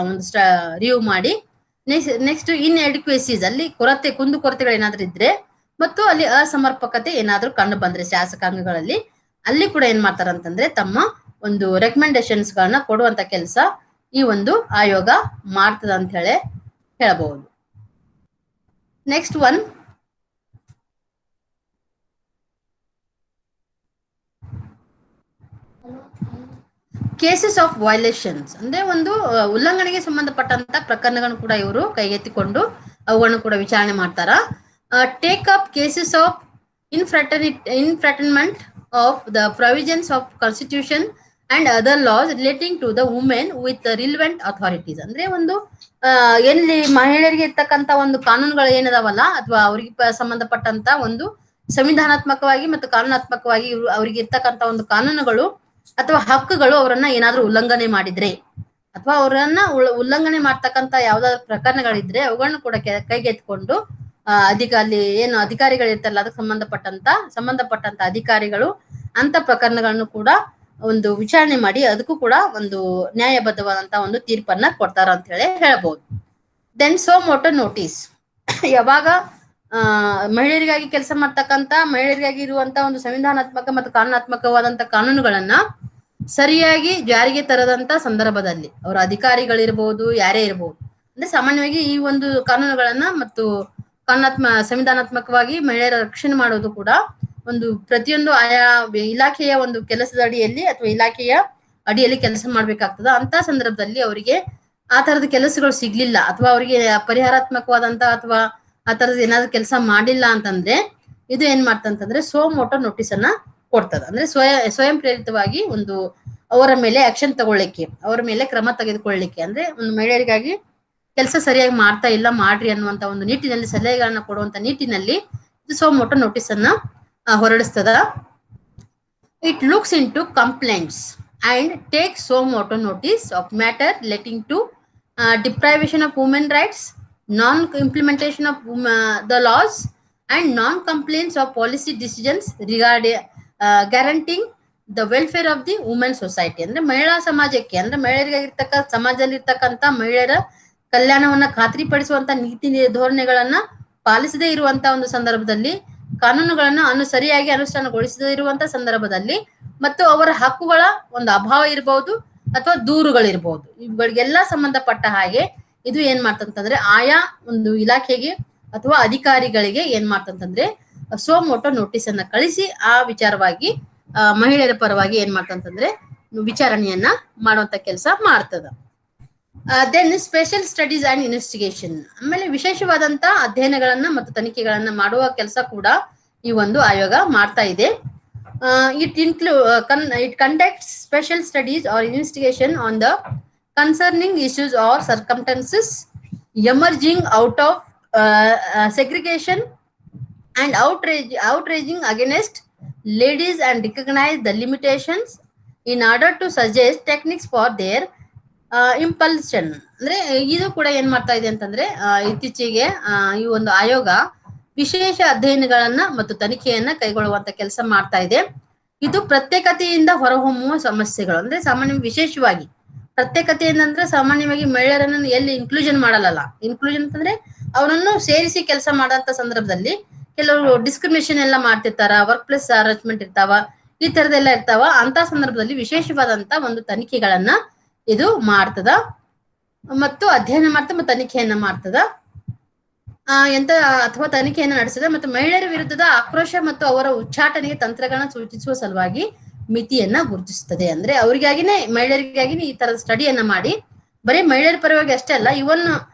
ಒಂದು ರಿವ್ಯೂ ಮಾಡಿ. ನೆಕ್ಸ್ಟ್ ಇನ್ಎಡಿಕ್ವೇಸೀಸ್ ಅಲ್ಲಿ ಕುಂದುಕೊರತೆಗಳು ಏನಾದ್ರೂ ಇದ್ರೆ ಮತ್ತು ಅಲ್ಲಿ ಅಸಮರ್ಪಕತೆ ಏನಾದ್ರೂ ಕಂಡು ಬಂದ್ರೆ ಶಾಸಕಾಂಗಗಳಲ್ಲಿ ಅಲ್ಲಿ ಕೂಡ ಏನ್ ಮಾಡ್ತಾರ ಅಂತಂದ್ರೆ ತಮ್ಮ ಒಂದು ರೆಕಮೆಂಡೇಶನ್ಸ್ ಗಳನ್ನ ಕೊಡುವಂತ ಕೆಲಸ ಈ ಒಂದು ಆಯೋಗ ಮಾಡ್ತದ ಅಂತ ಹೇಳಿ ಹೇಳಬಹುದು. Next one cases of violations ಅಂದ್ರೆ ಒಂದು ಉಲ್ಲಂಘನೆಗೆ ಸಂಬಂಧಪಟ್ಟಂತ ಪ್ರಕರಣಗಳನ್ನು ಕೂಡ ಇವರು ಕೈಗೆತ್ತಿಕೊಂಡು ಅವುಗಳನ್ನು ಕೂಡ ವಿಚಾರಣೆ ಮಾಡ್ತಾರ. Take up cases of infringement of the provisions of constitution and other laws relating to the women with relevant authorities ಅಂದ್ರೆ ಒಂದು ಎಲ್ಲಿ ಮಹಿಳೆಯರಿಗೆ ಇರ್ತಕ್ಕಂತ ಒಂದು ಕಾನೂನುಗಳು ಏನದಾವಲ್ಲ ಅಥವಾ ಅವ್ರಿಗೆ ಸಂಬಂಧಪಟ್ಟಂತ ಒಂದು ಸಂವಿಧಾನಾತ್ಮಕವಾಗಿ ಮತ್ತು ಕಾನೂನಾತ್ಮಕವಾಗಿ ಅವ್ರಿಗೆ ಇರ್ತಕ್ಕಂತ ಒಂದು ಕಾನೂನುಗಳು ಅಥವಾ ಹಕ್ಕುಗಳು ಅವರನ್ನ ಏನಾದ್ರೂ ಉಲ್ಲಂಘನೆ ಮಾಡಿದ್ರೆ ಅಥವಾ ಅವರನ್ನ ಉಲ್ಲಂಘನೆ ಮಾಡ್ತಕ್ಕಂತ ಯಾವ್ದಾದ್ರು ಪ್ರಕರಣಗಳಿದ್ರೆ ಅವುಗಳನ್ನ ಕೂಡ ಕೈಗೆತ್ಕೊಂಡು ಅಲ್ಲಿ ಏನು ಅಧಿಕಾರಿಗಳಿರ್ತಾರಲ್ಲ ಅದಕ್ಕೆ ಸಂಬಂಧಪಟ್ಟಂತ ಅಧಿಕಾರಿಗಳು ಅಂತ ಪ್ರಕರಣಗಳನ್ನು ಕೂಡ ಒಂದು ವಿಚಾರಣೆ ಮಾಡಿ ಅದಕ್ಕೂ ಕೂಡ ಒಂದು ನ್ಯಾಯಬದ್ಧವಾದಂತ ಒಂದು ತೀರ್ಪನ್ನ ಕೊಡ್ತಾರ ಅಂತ ಹೇಳಿ ಹೇಳ್ಬಹುದು. ದೆನ್ ಸೋ ಮೋಟೋ ನೋಟಿಸ್ ಯಾವಾಗ ಮಹಿಳೆಯರಿಗಾಗಿ ಕೆಲಸ ಮಾಡ್ತಕ್ಕಂತ ಮಹಿಳೆಯರಿಗಾಗಿ ಇರುವಂತ ಒಂದು ಸಂವಿಧಾನಾತ್ಮಕ ಮತ್ತು ಕಾನೂನಾತ್ಮಕವಾದಂತ ಕಾನೂನುಗಳನ್ನ ಸರಿಯಾಗಿ ಜಾರಿಗೆ ತರದಂತ ಸಂದರ್ಭದಲ್ಲಿ ಅವರ ಅಧಿಕಾರಿಗಳಿರ್ಬಹುದು ಯಾರೇ ಇರಬಹುದು ಅಂದ್ರೆ ಸಾಮಾನ್ಯವಾಗಿ ಈ ಒಂದು ಕಾನೂನುಗಳನ್ನ ಮತ್ತು ಸಂವಿಧಾನಾತ್ಮಕವಾಗಿ ಮಹಿಳೆಯರ ರಕ್ಷಣೆ ಮಾಡೋದು ಕೂಡ ಒಂದು ಪ್ರತಿಯೊಂದು ಆಯಾ ಇಲಾಖೆಯ ಒಂದು ಕೆಲಸದ ಅಡಿಯಲ್ಲಿ ಅಥವಾ ಇಲಾಖೆಯ ಅಡಿಯಲ್ಲಿ ಕೆಲಸ ಮಾಡ್ಬೇಕಾಗ್ತದ. ಅಂತ ಸಂದರ್ಭದಲ್ಲಿ ಅವರಿಗೆ ಆ ತರದ ಕೆಲಸಗಳು ಸಿಗ್ಲಿಲ್ಲ ಅಥವಾ ಅವರಿಗೆ ಪರಿಹಾರಾತ್ಮಕವಾದಂತ ಅಥವಾ ಆ ತರದ ಏನಾದ್ರು ಕೆಲಸ ಮಾಡಿಲ್ಲ ಅಂತಂದ್ರೆ ಇದು ಏನ್ ಮಾಡ್ತಂತಂದ್ರೆ ಸೋ ಮೋಟೋ ನೋಟಿಸ್ ಅನ್ನ ಕೊಡ್ತದ. ಅಂದ್ರೆ ಸ್ವಯಂ ಪ್ರೇರಿತವಾಗಿ ಒಂದು ಅವರ ಮೇಲೆ ಆಕ್ಷನ್ ತಗೊಳ್ಳಿಕ್ಕೆ, ಅವರ ಮೇಲೆ ಕ್ರಮ ತೆಗೆದುಕೊಳ್ಳಿಕ್ಕೆ ಅಂದ್ರೆ ಒಂದು ಮಹಿಳೆಯರಿಗಾಗಿ ಕೆಲಸ ಸರಿಯಾಗಿ ಮಾಡ್ತಾ ಇಲ್ಲ ಮಾಡ್ರಿ ಅನ್ನುವಂತ ಒಂದು ನಿಟ್ಟಿನಲ್ಲಿ ಸಲಹೆಗಳನ್ನ ಕೊಡುವಂತ ನಿಟ್ಟಿನಲ್ಲಿ ಇದು ಸೋ ಮೋಟೋ ನೋಟಿಸ್ ಅನ್ನ ಹೊರಡಿಸ್ತದ. It looks in to complaints and take suo motu notice of matter relating to deprivation of women rights, non-implementation of the laws, and non-compliance of policy decisions regarding guaranteeing the welfare of the women society. ಅಂದ್ರೆ ಮಹಿಳಾ ಸಮಾಜಕ್ಕೆ ಅಂದ್ರೆ ಮಹಿಳೆಯರಿಗಾಗಿರ್ತಕ್ಕ ಸಮಾಜದಲ್ಲಿ ಇರ್ತಕ್ಕಂಥ ಮಹಿಳೆಯರ ಕಲ್ಯಾಣವನ್ನ ಖಾತ್ರಿಪಡಿಸುವಂತ ನೀತಿ ಧೋರಣೆಗಳನ್ನ ಪಾಲಿಸದೇ ಇರುವಂತ ಒಂದು ಸಂದರ್ಭದಲ್ಲಿ, ಕಾನೂನುಗಳನ್ನ ಸರಿಯಾಗಿ ಅನುಷ್ಠಾನಗೊಳಿಸದೇ ಇರುವಂತ ಸಂದರ್ಭದಲ್ಲಿ ಮತ್ತು ಅವರ ಹಕ್ಕುಗಳ ಒಂದು ಅಭಾವ ಇರಬಹುದು ಅಥವಾ ದೂರುಗಳಿರ್ಬಹುದು, ಇವುಗಳಿಗೆಲ್ಲ ಸಂಬಂಧಪಟ್ಟ ಹಾಗೆ ಇದು ಏನ್ ಮಾಡ್ತಂತಂದ್ರೆ ಆಯಾ ಒಂದು ಇಲಾಖೆಗೆ ಅಥವಾ ಅಧಿಕಾರಿಗಳಿಗೆ ಏನ್ ಮಾಡ್ತಂತಂದ್ರೆ ಸೋ ಮೋಟೋ ನೋಟಿಸ್ ಅನ್ನ ಕಳಿಸಿ ಆ ವಿಚಾರವಾಗಿ ಮಹಿಳೆಯರ ಪರವಾಗಿ ಏನ್ ಮಾಡ್ತಂತಂದ್ರೆ ವಿಚಾರಣೆಯನ್ನ ಮಾಡುವಂತ ಕೆಲಸ ಮಾಡ್ತದ. Then special studies and investigation ಆಮೇಲೆ ವಿಶೇಷವಾದಂತ ಅಧ್ಯಯನಗಳನ್ನ ಮತ್ತು ತನಿಖೆಗಳನ್ನ ಮಾಡುವ ಕೆಲಸ ಕೂಡ ಈ ಒಂದು ಆಯೋಗ ಮಾಡ್ತಾ ಇದೆ. It conducts special studies or investigation on the concerning issues or circumstances emerging out of segregation and outraging against ladies and recognize the limitations in order to suggest techniques for their ಇಂಪಲ್ಷನ್. ಅಂದ್ರೆ ಇದು ಕೂಡ ಏನ್ ಮಾಡ್ತಾ ಇದೆ ಅಂತಂದ್ರೆ ಇತ್ತೀಚೆಗೆ ಈ ಒಂದು ಆಯೋಗ ವಿಶೇಷ ಅಧ್ಯಯನಗಳನ್ನ ಮತ್ತು ತನಿಖೆಯನ್ನ ಕೈಗೊಳ್ಳುವಂತ ಕೆಲಸ ಮಾಡ್ತಾ ಇದೆ. ಇದು ಪ್ರತ್ಯೇಕತೆಯಿಂದ ಹೊರಹೊಮ್ಮುವ ಸಮಸ್ಯೆಗಳು. ಅಂದ್ರೆ ಸಾಮಾನ್ಯ ವಿಶೇಷವಾಗಿ ಪ್ರತ್ಯೇಕತೆಯಿಂದ ಅಂದ್ರೆ ಸಾಮಾನ್ಯವಾಗಿ ಮಹಿಳೆಯರನ್ನು ಎಲ್ಲಿ ಇನ್ಕ್ಲೂಷನ್ ಮಾಡಲ್ಲ. ಇನ್ಕ್ಲೂಷನ್ ಅಂತಂದ್ರೆ ಅವರನ್ನು ಸೇರಿಸಿ ಕೆಲಸ ಮಾಡಂತ ಸಂದರ್ಭದಲ್ಲಿ ಕೆಲವರು ಡಿಸ್ಕ್ರಿಮಿನೇಷನ್ ಎಲ್ಲ ಮಾಡ್ತಿರ್ತಾರ, ವರ್ಕ್ ಪ್ಲೇಸ್ ಹರಾಸ್ಮೆಂಟ್ ಇರ್ತಾವ, ಈ ತರದೆಲ್ಲ ಇರ್ತಾವ. ಅಂತ ಸಂದರ್ಭದಲ್ಲಿ ವಿಶೇಷವಾದಂತ ಒಂದು ತನಿಖೆಗಳನ್ನ ಇದು ಮಾಡ್ತದ ಮತ್ತು ಅಧ್ಯಯನ ಮಾಡ್ತದ ಮತ್ತು ತನಿಖೆಯನ್ನ ಮಾಡ್ತದ ಎಂತ ಅಥವಾ ತನಿಖೆಯನ್ನು ನಡೆಸಿದ ಮತ್ತು ಮಹಿಳೆಯರ ವಿರುದ್ಧದ ಆಕ್ರೋಶ ಮತ್ತು ಅವರ ಉಚ್ಚಾಟನೆಗೆ ತಂತ್ರಗಳನ್ನ ಸೂಚಿಸುವ ಸಲುವಾಗಿ ಮಿತಿಯನ್ನ ಗುರುತಿಸುತ್ತದೆ. ಅಂದ್ರೆ ಅವರಿಗಾಗಿನೇ ಮಹಿಳೆಯರಿಗಾಗಿನೇ ಈ ತರದ ಸ್ಟಡಿಯನ್ನ ಮಾಡಿ ಬರೀ ಮಹಿಳೆಯರ ಪರವಾಗಿ ಅಷ್ಟೇ ಅಲ್ಲ, ಇವನ್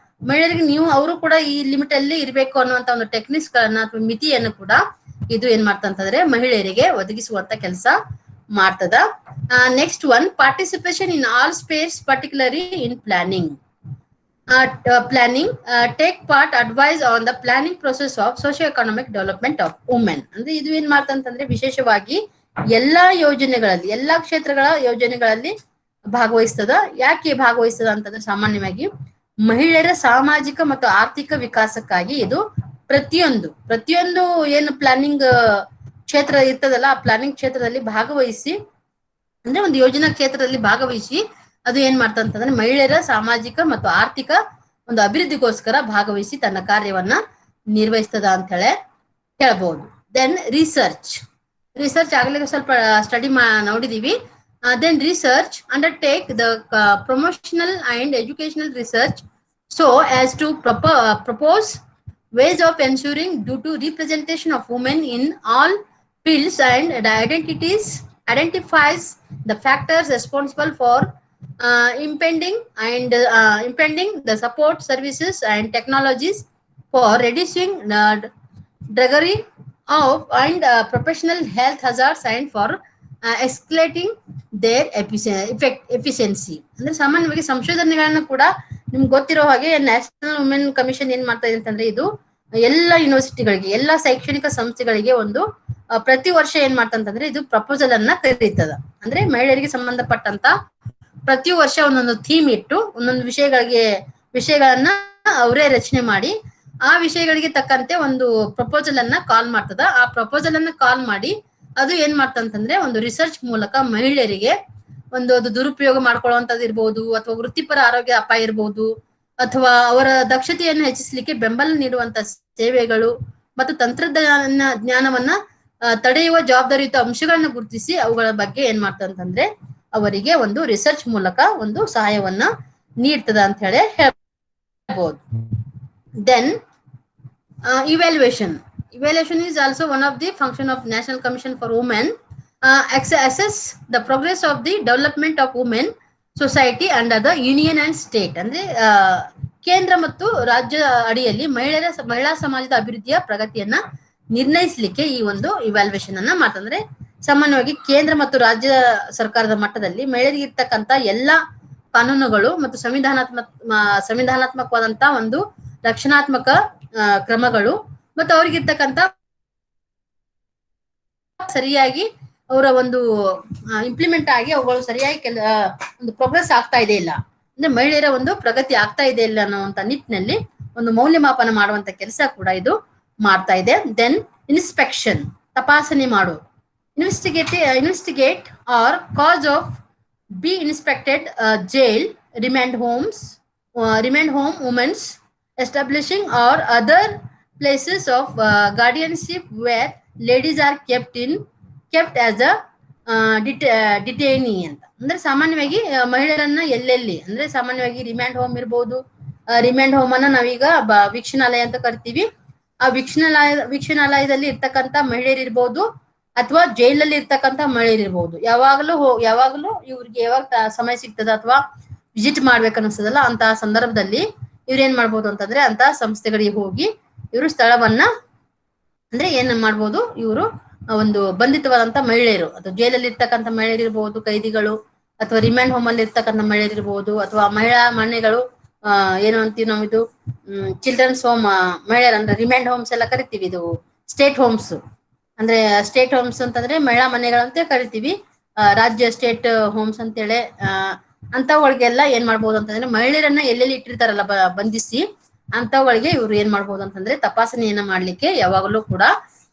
ಮಹಿಳೆಯರಿಗೆ ನೀವು ಅವರು ಕೂಡ ಈ ಲಿಮಿಟ್ ಅಲ್ಲಿ ಇರಬೇಕು ಅನ್ನುವಂತ ಒಂದು ಟೆಕ್ನಿಕ್ಸ್ ಗಳನ್ನ ಅಥವಾ ಮಿತಿಯನ್ನು ಕೂಡ ಇದು ಏನ್ ಮಾಡ್ತಂತಂದ್ರೆ ಮಹಿಳೆಯರಿಗೆ ಒದಗಿಸುವಂತ ಕೆಲಸ ಮಾಡ್ತದ. Next one, participation in all space, particularly in planning. Take part advise on the planning process of socio economic development of women. ಅಂದ್ರೆ ಇದು ಏನ್ ಮಾಡ್ತಂತಂದ್ರೆ ವಿಶೇಷವಾಗಿ ಎಲ್ಲಾ ಯೋಜನೆಗಳಲ್ಲಿ, ಎಲ್ಲಾ ಕ್ಷೇತ್ರಗಳ ಯೋಜನೆಗಳಲ್ಲಿ ಭಾಗವಹಿಸ್ತದ. ಯಾಕೆ ಭಾಗವಹಿಸ್ತದ ಅಂತಂದ್ರೆ ಸಾಮಾನ್ಯವಾಗಿ ಮಹಿಳೆಯರ ಸಾಮಾಜಿಕ ಮತ್ತು ಆರ್ಥಿಕ ವಿಕಾಸಕ್ಕಾಗಿ ಇದು ಪ್ರತಿಯೊಂದು ಏನು ಪ್ಲಾನಿಂಗ್ ಕ್ಷೇತ್ರ ಇರ್ತದಲ್ಲ, ಆ ಪ್ಲಾನಿಂಗ್ ಕ್ಷೇತ್ರದಲ್ಲಿ ಭಾಗವಹಿಸಿ, ಅಂದ್ರೆ ಒಂದು ಯೋಜನಾ ಕ್ಷೇತ್ರದಲ್ಲಿ ಭಾಗವಹಿಸಿ ಅದು ಏನ್ ಮಾಡ್ತಂತಂದ್ರೆ ಮಹಿಳೆಯರ ಸಾಮಾಜಿಕ ಮತ್ತು ಆರ್ಥಿಕ ಒಂದು ಅಭಿವೃದ್ಧಿಗೋಸ್ಕರ ಭಾಗವಹಿಸಿ ತನ್ನ ಕಾರ್ಯವನ್ನ ನಿರ್ವಹಿಸ್ತದ ಅಂತ ಹೇಳ್ಬಹುದು. ದೆನ್ ರಿಸರ್ಚ್ ಆಗ್ಲಿಕ್ಕೆ ಸ್ವಲ್ಪ ಸ್ಟಡಿ ನೋಡಿದೀವಿ. Then research undertake the promotional and educational research so as to propose ways of ensuring due to representation of women in all fields and identifies the factors responsible for impending the support services and technologies for reducing drudgery of and professional health hazards and for escalating their efficiency. ಅಂದ್ರೆ ಸಾಮಾನ್ಯವಾಗಿ ಸಂಶೋಧನೆಗಳನ್ನ ಕೂಡ ನಿಮ್ಗೆ ಗೊತ್ತಿರೋ ಹಾಗೆ national women commission ಏನ್ ಮಾಡ್ತಾ ಇದೆ ಅಂತಂದ್ರೆ ಇದು ಎಲ್ಲಾ ಯೂನಿವರ್ಸಿಟಿಗಳಿಗೆ, ಎಲ್ಲಾ ಶೈಕ್ಷಣಿಕ ಸಂಸ್ಥೆಗಳಿಗೆ ಒಂದು ಪ್ರತಿ ವರ್ಷ ಏನ್ ಮಾಡ್ತಂತಂದ್ರೆ ಇದು ಪ್ರಪೋಸಲ್ ಅನ್ನ ಕರೀತದ. ಅಂದ್ರೆ ಮಹಿಳೆಯರಿಗೆ ಸಂಬಂಧಪಟ್ಟಂತ ಪ್ರತಿ ವರ್ಷ ಒಂದೊಂದು ಥೀಮ್ ಇಟ್ಟು ಒಂದೊಂದು ವಿಷಯಗಳನ್ನ ಅವರೇ ರಚನೆ ಮಾಡಿ ಆ ವಿಷಯಗಳಿಗೆ ತಕ್ಕಂತೆ ಒಂದು ಪ್ರಪೋಸಲ್ ಅನ್ನ ಕಾಲ್ ಮಾಡ್ತದ. ಆ ಪ್ರಪೋಸಲ್ ಅನ್ನ ಕಾಲ್ ಮಾಡಿ ಅದು ಏನ್ ಮಾಡ್ತಂತಂದ್ರೆ ಒಂದು ರಿಸರ್ಚ್ ಮೂಲಕ ಮಹಿಳೆಯರಿಗೆ ಒಂದು ದುರುಪಯೋಗ ಮಾಡ್ಕೊಳ್ಳುವಂತದ್ದು ಇರ್ಬೋದು, ಅಥವಾ ವೃತ್ತಿಪರ ಆರೋಗ್ಯ ಅಪಾಯ ಇರ್ಬೋದು, ಅಥವಾ ಅವರ ದಕ್ಷತೆಯನ್ನು ಹೆಚ್ಚಿಸಲಿಕ್ಕೆ ಬೆಂಬಲ ನೀಡುವಂತ ಸೇವೆಗಳು ಮತ್ತು ಜ್ಞಾನವನ್ನ ತಡೆಯುವ ಜವಾಬ್ದಾರಿಯುತ ಅಂಶಗಳನ್ನ ಗುರುತಿಸಿ ಅವುಗಳ ಬಗ್ಗೆ ಏನ್ ಮಾಡ್ತಂತಂದ್ರೆ ಅವರಿಗೆ ಒಂದು ರಿಸರ್ಚ್ ಮೂಲಕ ಒಂದು ಸಹಾಯವನ್ನ ನೀಡ್ತದ ಅಂತ ಹೇಳ್ಬಹುದು. Then evaluation is also one of the function of National Commission for Women. Assess the progress of the development of women society under the union and state. ಅಂದ್ರೆ ಕೇಂದ್ರ ಮತ್ತು ರಾಜ್ಯ ಅಡಿಯಲ್ಲಿ ಮಹಿಳಾ ಸಮಾಜದ ಅಭಿವೃದ್ಧಿಯ ಪ್ರಗತಿಯನ್ನ ನಿರ್ಣಯಿಸಲಿಕ್ಕೆ ಈ ಒಂದು ಇವ್ಯಾಲ್ಯೂಯೇಷನ್ ಅನ್ನ ಮಾಡ್ತಂದ್ರೆ ಸಾಮಾನ್ಯವಾಗಿ ಕೇಂದ್ರ ಮತ್ತು ರಾಜ್ಯ ಸರ್ಕಾರದ ಮಟ್ಟದಲ್ಲಿ ಮಹಿಳೆಯರಿಗೆ ಇರ್ತಕ್ಕಂತ ಎಲ್ಲಾ ಕಾನೂನುಗಳು ಮತ್ತು ಸಂವಿಧಾನಾತ್ಮಕವಾದಂತ ಒಂದು ರಕ್ಷಣಾತ್ಮಕ ಕ್ರಮಗಳು ಮತ್ತು ಅವ್ರಿಗಿರ್ತಕ್ಕಂತ ಸರಿಯಾಗಿ ಅವರ ಒಂದು ಇಂಪ್ಲಿಮೆಂಟ್ ಆಗಿ ಅವುಗಳು ಸರಿಯಾಗಿ ಒಂದು ಪ್ರೋಗ್ರೆಸ್ ಆಗ್ತಾ ಇದೆ ಇಲ್ಲ, ಅಂದ್ರೆ ಮಹಿಳೆಯರ ಒಂದು ಪ್ರಗತಿ ಆಗ್ತಾ ಇದೆ ಇಲ್ಲ ಅನ್ನುವಂತ ನಿಟ್ಟಿನಲ್ಲಿ ಒಂದು ಮೌಲ್ಯಮಾಪನ ಮಾಡುವಂತ ಕೆಲಸ ಕೂಡ ಇದು ಮಾಡ್ತಾ ಇದೆ. ದೆನ್ ಇನ್ಸ್ಪೆಕ್ಷನ್, ತಪಾಸಣೆ ಮಾಡೋದು. Investigate or cause of be inspected jail, remand home women's establishing or other places of guardianship where ladies are kept as a detainee ಅಂತ. ಅಂದ್ರೆ ಸಾಮಾನ್ಯವಾಗಿ ಮಹಿಳೆಯರನ್ನ ಎಲ್ಲೆಲ್ಲಿ ಅಂದ್ರೆ ಸಾಮಾನ್ಯವಾಗಿ ರಿಮ್ಯಾಂಡ್ ಹೋಮ್ ಇರ್ಬೋದು. ರಿಮ್ಯಾಂಡ್ ಹೋಮ್ ಅನ್ನ ನಾವೀಗ ವೀಕ್ಷಣಾಲಯ ಅಂತ ಕರಿತೀವಿ. ಆ ವೀಕ್ಷಣಾಲಯದಲ್ಲಿ ಇರ್ತಕ್ಕಂತ ಮಹಿಳೆಯರು ಇರ್ಬೋದು ಅಥವಾ ಜೈಲಲ್ಲಿ ಇರ್ತಕ್ಕಂತ ಮಹಿಳೆಯರು ಇರ್ಬೋದು. ಯಾವಾಗಲೂ ಇವ್ರಿಗೆ ಯಾವಾಗ ಸಮಯ ಸಿಗ್ತದ ಅಥವಾ ವಿಸಿಟ್ ಮಾಡ್ಬೇಕನ್ನಿಸ್ತದಲ್ಲ ಅಂತ ಸಂದರ್ಭದಲ್ಲಿ ಇವ್ರೇನ್ ಮಾಡ್ಬೋದು ಅಂತಂದ್ರೆ ಅಂತ ಸಂಸ್ಥೆಗಳಿಗೆ ಹೋಗಿ ಇವರು ಸ್ಥಳವನ್ನ ಅಂದ್ರೆ ಏನ್ ಮಾಡ್ಬೋದು, ಇವರು ಒಂದು ಬಂಧಿತವಾದಂತ ಮಹಿಳೆಯರು ಅಥವಾ ಜೈಲಲ್ಲಿ ಇರ್ತಕ್ಕಂಥ ಮಹಿಳೆಯರು ಇರ್ಬೋದು, ಕೈದಿಗಳು ಅಥವಾ ರಿಮ್ಯಾಂಡ್ ಹೋಮ್ ಅಲ್ಲಿ ಇರ್ತಕ್ಕಂಥ ಮಹಿಳೆಯರು ಇರ್ಬೋದು, ಅಥವಾ ಮಹಿಳಾ ಮನೆಗಳು ಏನು ಅಂತೀವಿ ನಾವು ಇದು ಚಿಲ್ಡ್ರನ್ಸ್ ಹೋಮ್ ಮಹಿಳೆಯರು ಅಂದ್ರೆ ರಿಮ್ಯಾಂಡ್ ಹೋಮ್ಸ್ ಎಲ್ಲ ಕರಿತೀವಿ. ಇದು ಸ್ಟೇಟ್ ಹೋಮ್ಸ್ ಅಂದ್ರೆ ಸ್ಟೇಟ್ ಹೋಮ್ಸ್ ಅಂತಂದ್ರೆ ಮಹಿಳಾ ಮನೆಗಳಂತ ಕರಿತೀವಿ. ರಾಜ್ಯ ಸ್ಟೇಟ್ ಹೋಮ್ಸ್ ಅಂತೇಳಿ ಅಂತವುಗಳಿಗೆಲ್ಲ ಏನ್ ಮಾಡ್ಬೋದು ಅಂತಂದ್ರೆ ಮಹಿಳೆಯರನ್ನ ಎಲ್ಲೆಲ್ಲಿ ಇಟ್ಟಿರ್ತಾರಲ್ಲ ಬಂಧಿಸಿ ಅಂತವುಗಳಿಗೆ ಇವ್ರು ಏನ್ ಮಾಡ್ಬೋದು ಅಂತಂದ್ರೆ ತಪಾಸಣೆಯನ್ನ ಮಾಡ್ಲಿಕ್ಕೆ ಯಾವಾಗಲೂ ಕೂಡ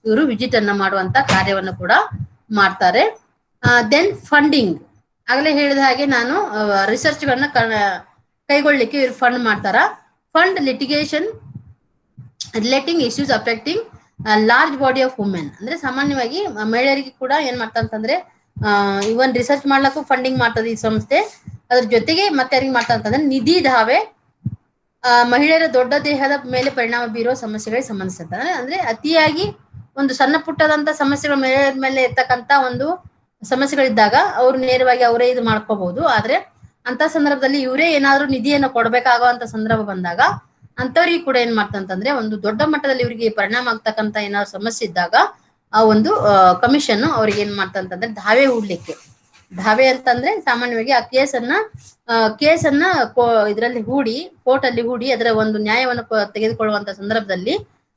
ಇವರು ವಿಸಿಟ್ ಅನ್ನ ಮಾಡುವಂತ ಕಾರ್ಯವನ್ನ ಕೂಡ ಮಾಡ್ತಾರೆ. ದೆನ್ ಫಂಡಿಂಗ್, ಆಗಲೇ ಹೇಳಿದ ಹಾಗೆ ನಾನು ರಿಸರ್ಚ್ ಗಳನ್ನ ಕೈಗೊಳ್ಳಿಕ್ಕೆ ಇವ್ರು ಫಂಡ್ ಮಾಡ್ತಾರ. Fund litigation relating issues affecting large body of women, ಅಂದ್ರೆ ಸಾಮಾನ್ಯವಾಗಿ ಮಹಿಳೆಯರಿಗೆ ಕೂಡ ಏನ್ ಮಾಡ್ತಂತಂದ್ರೆ ಇವನ್ ರಿಸರ್ಚ್ ಮಾಡ್ಲಕ್ಕೂ ಫಂಡಿಂಗ್ ಮಾಡ್ತದೆ ಈ ಸಂಸ್ಥೆ. ಅದ್ರ ಜೊತೆಗೆ ಮತ್ತೆ ಯಾರಿಗೆ ಮಾಡ್ತಾ ಅಂತಂದ್ರೆ ನಿಧಿ ದಾವೆ ಮಹಿಳೆಯರ ದೊಡ್ಡ ದೇಹದ ಮೇಲೆ ಪರಿಣಾಮ ಬೀರುವ ಸಮಸ್ಯೆಗಳಿಗೆ ಸಂಬಂಧಿಸಿದ, ಅಂದ್ರೆ ಅತಿಯಾಗಿ ಒಂದು ಸಣ್ಣ ಪುಟ್ಟದಂತ ಸಮಸ್ಯೆಗಳ ಮಹಿಳೆಯರ ಮೇಲೆ ಇರ್ತಕ್ಕಂತ ಒಂದು ಸಮಸ್ಯೆಗಳಿದ್ದಾಗ ಅವ್ರು ನೇರವಾಗಿ ಅವರೇ ಇದು ಮಾಡ್ಕೋಬಹುದು. ಆದ್ರೆ ಅಂತ ಸಂದರ್ಭದಲ್ಲಿ ಇವರೇ ಏನಾದ್ರೂ ನಿಧಿಯನ್ನು ಕೊಡ್ಬೇಕಾಗುವಂತ ಸಂದರ್ಭ ಬಂದಾಗ ಅಂತವ್ರಿಗೆ ಕೂಡ ಏನ್ ಮಾಡ್ತಂತಂದ್ರೆ ಒಂದು ದೊಡ್ಡ ಮಟ್ಟದಲ್ಲಿ ಇವರಿಗೆ ಪರಿಣಾಮ ಆಗ್ತಕ್ಕಂತ ಏನಾದ್ರು ಸಮಸ್ಯೆ ಇದ್ದಾಗ ಆ ಒಂದು ಕಮಿಷನ್ ಅವ್ರಿಗೆ ಏನ್ ಮಾಡ್ತಂತಂದ್ರೆ ದಾವೆ ಹೂಡ್ಲಿಕ್ಕೆ, ದಾವೆ ಅಂತಂದ್ರೆ ಸಾಮಾನ್ಯವಾಗಿ ಆ ಕೇಸನ್ನ ಇದರಲ್ಲಿ ಹೂಡಿ ಕೋರ್ಟ್ ಅಲ್ಲಿ ಹೂಡಿ ಅದರ ಒಂದು ನ್ಯಾಯವನ್ನು ತೆಗೆದುಕೊಳ್ಳುವಂತ ಸಂದರ್ಭದಲ್ಲಿ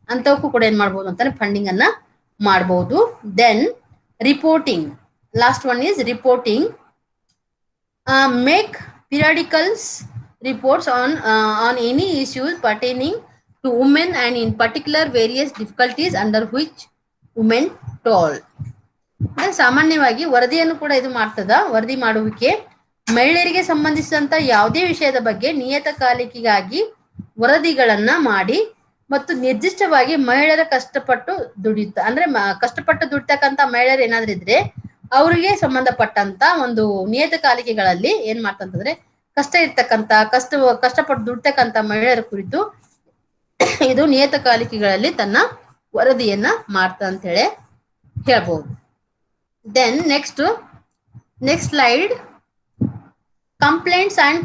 ಅಂತವಕ್ಕೂ ಕೂಡ ಏನ್ ಮಾಡ್ಬೋದು ಅಂತಾನೆ ಫಂಡಿಂಗ್ ಅನ್ನ ಮಾಡಬಹುದು. Then reporting, last one is reporting. Make periodicals reports on any issues pertaining to women and in particular various difficulties under which women toil. ಸಾಮಾನ್ಯವಾಗಿ ವರದಿಯನ್ನು ಕೂಡ ಇದು ಮಾಡ್ತದ. ವರದಿ ಮಾಡುವಿಕೆ ಮಹಿಳೆಯರಿಗೆ ಸಂಬಂಧಿಸಿದಂತ ಯಾವುದೇ ವಿಷಯದ ಬಗ್ಗೆ ನಿಯತಕಾಲಿಕೆಗಾಗಿ ವರದಿಗಳನ್ನ ಮಾಡಿ ಮತ್ತು ನಿರ್ದಿಷ್ಟವಾಗಿ ಮಹಿಳೆಯರ ಕಷ್ಟಪಟ್ಟು ದುಡಿತಕ್ಕಂತ ಮಹಿಳೆಯರು ಏನಾದ್ರೂ ಇದ್ರೆ ಅವರಿಗೆ ಸಂಬಂಧಪಟ್ಟಂತ ಒಂದು ನಿಯತಕಾಲಿಕೆಗಳಲ್ಲಿ ಏನ್ ಮಾಡ್ತಂತಂದ್ರೆ ಕಷ್ಟಪಟ್ಟು ದುಡ್ತಕ್ಕಂತ ಮಹಿಳೆಯರ ಕುರಿತು ಇದು ನಿಯತಕಾಲಿಕೆಗಳಲ್ಲಿ ತನ್ನ ವರದಿಯನ್ನ ಮಾಡ್ತ ಅಂತ ಹೇಳಿ ಹೇಳ್ಬಹುದು. Then next slide, complaints and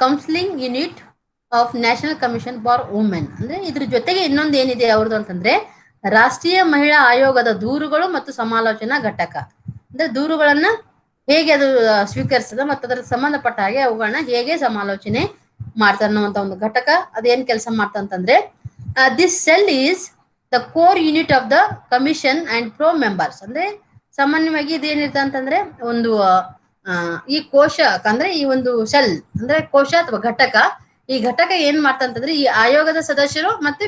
counselling unit of national commission for women, ಅಂದ್ರೆ ಇದ್ರ ಜೊತೆಗೆ ಇನ್ನೊಂದು ಏನಿದೆ ಅವ್ರದ್ದು ಅಂತಂದ್ರೆ ರಾಷ್ಟ್ರೀಯ ಮಹಿಳಾ ಆಯೋಗದ ದೂರುಗಳು ಮತ್ತು ಸಮಾಲೋಚನಾ ಘಟಕ. ಅಂದ್ರೆ ದೂರುಗಳನ್ನ ಹೇಗೆ ಅದು ಸ್ವೀಕರಿಸ್ತದ ಮತ್ತು ಅದರ ಸಂಬಂಧಪಟ್ಟ ಹಾಗೆ ಅವುಗಳನ್ನ ಹೇಗೆ ಸಮಾಲೋಚನೆ ಮಾಡ್ತಾರೆ ಅನ್ನುವಂತ ಒಂದು ಘಟಕ ಅದೇನ್ ಕೆಲಸ ಮಾಡ್ತಂತಂದ್ರೆ this cell is the core unit of the commission and pro members. ಅಂದ್ರೆ ಸಾಮಾನ್ಯವಾಗಿ ಇದೇನಿರ್ತದೆ ಅಂತಂದ್ರೆ ಒಂದು ಈ ಕೋಶ ಅಂದ್ರೆ ಈ ಒಂದು ಸೆಲ್ ಅಂದ್ರೆ ಕೋಶ ಅಥವಾ ಘಟಕ, ಈ ಘಟಕ ಏನ್ ಮಾಡ್ತಂತಂದ್ರೆ ಈ ಆಯೋಗದ ಸದಸ್ಯರು ಮತ್ತೆ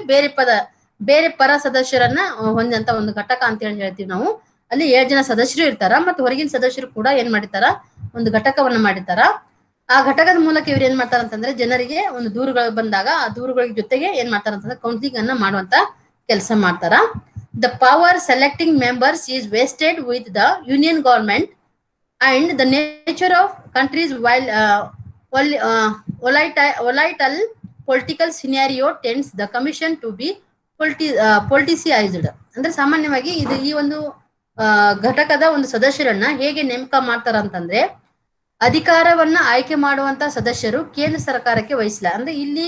ಬೇರೆ ಪರ ಸದಸ್ಯರನ್ನ ಹೊಂದಂತ ಒಂದು ಘಟಕ ಅಂತ ಹೇಳ್ತೀವಿ ನಾವು. ಅಲ್ಲಿ 7 ಜನ ಸದಸ್ಯರು ಇರ್ತಾರ ಮತ್ತು ಹೊರಗಿನ ಸದಸ್ಯರು ಕೂಡ ಏನ್ ಮಾಡಿರ್ತಾರ ಒಂದು ಘಟಕವನ್ನ ಮಾಡಿರ್ತಾರ. ಆ ಘಟಕದ ಮೂಲಕ ಇವ್ರು ಏನ್ ಮಾಡ್ತಾರ ಅಂತಂದ್ರೆ ಜನರಿಗೆ ಒಂದು ದೂರುಗಳು ಬಂದಾಗ ಆ ದೂರುಗಳ ಜೊತೆಗೆ ಏನ್ ಮಾಡ್ತಾರ ಅಂತಂದ್ರೆ ಕೌನ್ಸಿಲಿಂಗ್ ಅನ್ನ ಮಾಡುವಂತ ಕೆಲಸ ಮಾಡ್ತಾರ. The power selecting members is vested with the union government and the nature of countries while volatile political scenario tends the commission to be politicized. ಅಂದ್ರೆ ಸಾಮಾನ್ಯವಾಗಿ ಇದು ಈ ಒಂದು ಘಟಕದ ಒಂದು ಸದಸ್ಯರನ್ನ ಹೇಗೆ ನೇಮಕ ಮಾಡ್ತಾರ ಅಂತಂದ್ರೆ ಅಧಿಕಾರವನ್ನ ಆಯ್ಕೆ ಮಾಡುವಂತ ಸದಸ್ಯರು ಕೇಂದ್ರ ಸರ್ಕಾರಕ್ಕೆ ವಹಿಸಲ್ಲ. ಅಂದ್ರೆ ಇಲ್ಲಿ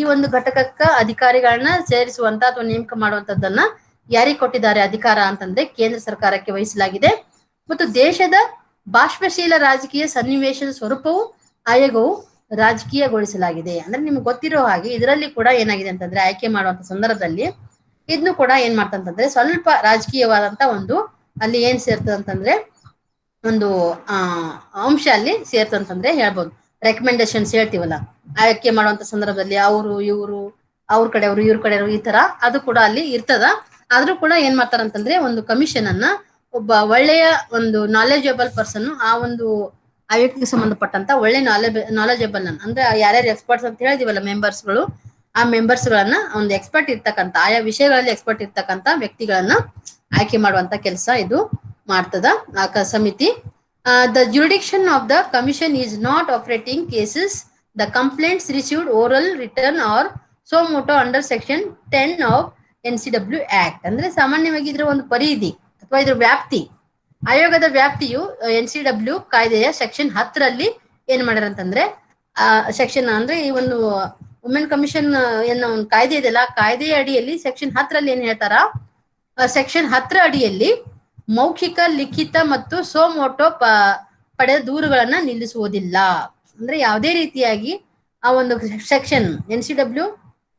ಈ ಒಂದು ಘಟಕಕ್ಕ ಅಧಿಕಾರಿಗಳನ್ನ ಸೇರಿಸುವಂತ ಅಥವಾ ನೇಮಕ ಮಾಡುವಂತದ್ದನ್ನ ಯಾರಿಗೆ ಕೊಟ್ಟಿದ್ದಾರೆ ಅಧಿಕಾರ ಅಂತಂದ್ರೆ ಕೇಂದ್ರ ಸರ್ಕಾರಕ್ಕೆ ವಹಿಸಲಾಗಿದೆ. ಮತ್ತು ದೇಶದ ಬಾಷ್ಪಶೀಲ ರಾಜಕೀಯ ಸನ್ನಿವೇಶದ ಸ್ವರೂಪವು ಆಯೋಗವು ರಾಜಕೀಯಗೊಳಿಸಲಾಗಿದೆ. ಅಂದ್ರೆ ನಿಮ್ಗೆ ಗೊತ್ತಿರೋ ಹಾಗೆ ಇದರಲ್ಲಿ ಕೂಡ ಏನಾಗಿದೆ ಅಂತಂದ್ರೆ ಆಯ್ಕೆ ಮಾಡುವಂತ ಸಂದರ್ಭದಲ್ಲಿ ಇದನ್ನು ಕೂಡ ಏನ್ ಮಾಡ್ತಂತಂದ್ರೆ ಸ್ವಲ್ಪ ರಾಜಕೀಯವಾದಂತ ಒಂದು ಅಲ್ಲಿ ಏನ್ ಸೇರ್ತದೆ ಅಂತಂದ್ರೆ ಒಂದು ಅಂಶ ಅಲ್ಲಿ ಸೇರ್ತಂತಂದ್ರೆ ಹೇಳ್ಬೋದು. ರೆಕಮೆಂಡೇಶನ್ಸ್ ಹೇಳ್ತೀವಲ್ಲ ಆಯ್ಕೆ ಮಾಡುವಂತ ಸಂದರ್ಭದಲ್ಲಿ ಇವರು ಅವ್ರ ಕಡೆಯವರು ಇವ್ರ ಕಡೆಯವರು ಈ ತರ ಅದು ಕೂಡ ಅಲ್ಲಿ ಇರ್ತದ. ಆದ್ರೂ ಕೂಡ ಏನ್ ಮಾಡ್ತಾರಂತಂದ್ರೆ ಒಂದು ಕಮಿಷನ್ ಅನ್ನ ಒಬ್ಬ ಒಳ್ಳೆಯ ಒಂದು ನಾಲೆಜಬಲ್ ಪರ್ಸನ್ ಆ ಒಂದು ಆಯೋಗಕ್ಕೆ ಸಂಬಂಧಪಟ್ಟಂತ ಒಳ್ಳೆ ನಾಲೆಜಬಲ್ ಅಂದ್ರೆ ಯಾರ್ಯಾರು ಎಕ್ಸ್ಪರ್ಟ್ಸ್ ಅಂತ ಹೇಳಿದಿವಲ್ಲ ಮೆಂಬರ್ಸ್ಗಳು, ಆ ಮೆಂಬರ್ಸ್ ಗಳನ್ನ ಒಂದು ಎಕ್ಸ್ಪರ್ಟ್ ಇರ್ತಕ್ಕಂಥ ಆಯಾ ವಿಷಯಗಳಲ್ಲಿ ಎಕ್ಸ್ಪರ್ಟ್ ಇರ್ತಕ್ಕಂಥ ವ್ಯಕ್ತಿಗಳನ್ನ ಆಯ್ಕೆ ಮಾಡುವಂತ ಕೆಲಸ ಇದು ಮಾಡ್ತದ ಆ ಸಮಿತಿ. The jurisdiction of the commission is not operating cases the complaints received oral return or suo motu under section 10 of NCW act. ಅಂದ್ರೆ ಸಾಮಾನ್ಯವಾಗಿ ಇದ್ರ ಒಂದು ಪರಿಧಿ ಅಥವಾ ಇದ್ರ ವ್ಯಾಪ್ತಿ, ಆಯೋಗದ ವ್ಯಾಪ್ತಿಯು NCW ಕಾಯ್ದೆಯ ಸೆಕ್ಷನ್ 10ರಲ್ಲಿ ಏನ್ ಮಾಡ್ಯಾರ ಅಂತಂದ್ರೆ ಸೆಕ್ಷನ್ ಅಂದ್ರೆ ಈ ಒಂದು ವುಮೆನ್ ಕಮಿಷನ್ ಏನೋ ಒಂದು ಕಾಯ್ದೆ ಇದೆಯಲ್ಲ ಕಾಯ್ದೆಯ ಅಡಿಯಲ್ಲಿ ಸೆಕ್ಷನ್ 10ರಲ್ಲಿ ಏನ್ ಹೇಳ್ತಾರ, ಸೆಕ್ಷನ್ 10 ಅಡಿಯಲ್ಲಿ ಮೌಖಿಕ ಲಿಖಿತ ಮತ್ತು ಸೋಮೋಟೋ ಪಡೆದ ದೂರುಗಳನ್ನ ನಿಲ್ಲಿಸುವುದಿಲ್ಲ. ಅಂದ್ರೆ ಯಾವುದೇ ರೀತಿಯಾಗಿ ಆ ಒಂದು ಸೆಕ್ಷನ್ NCW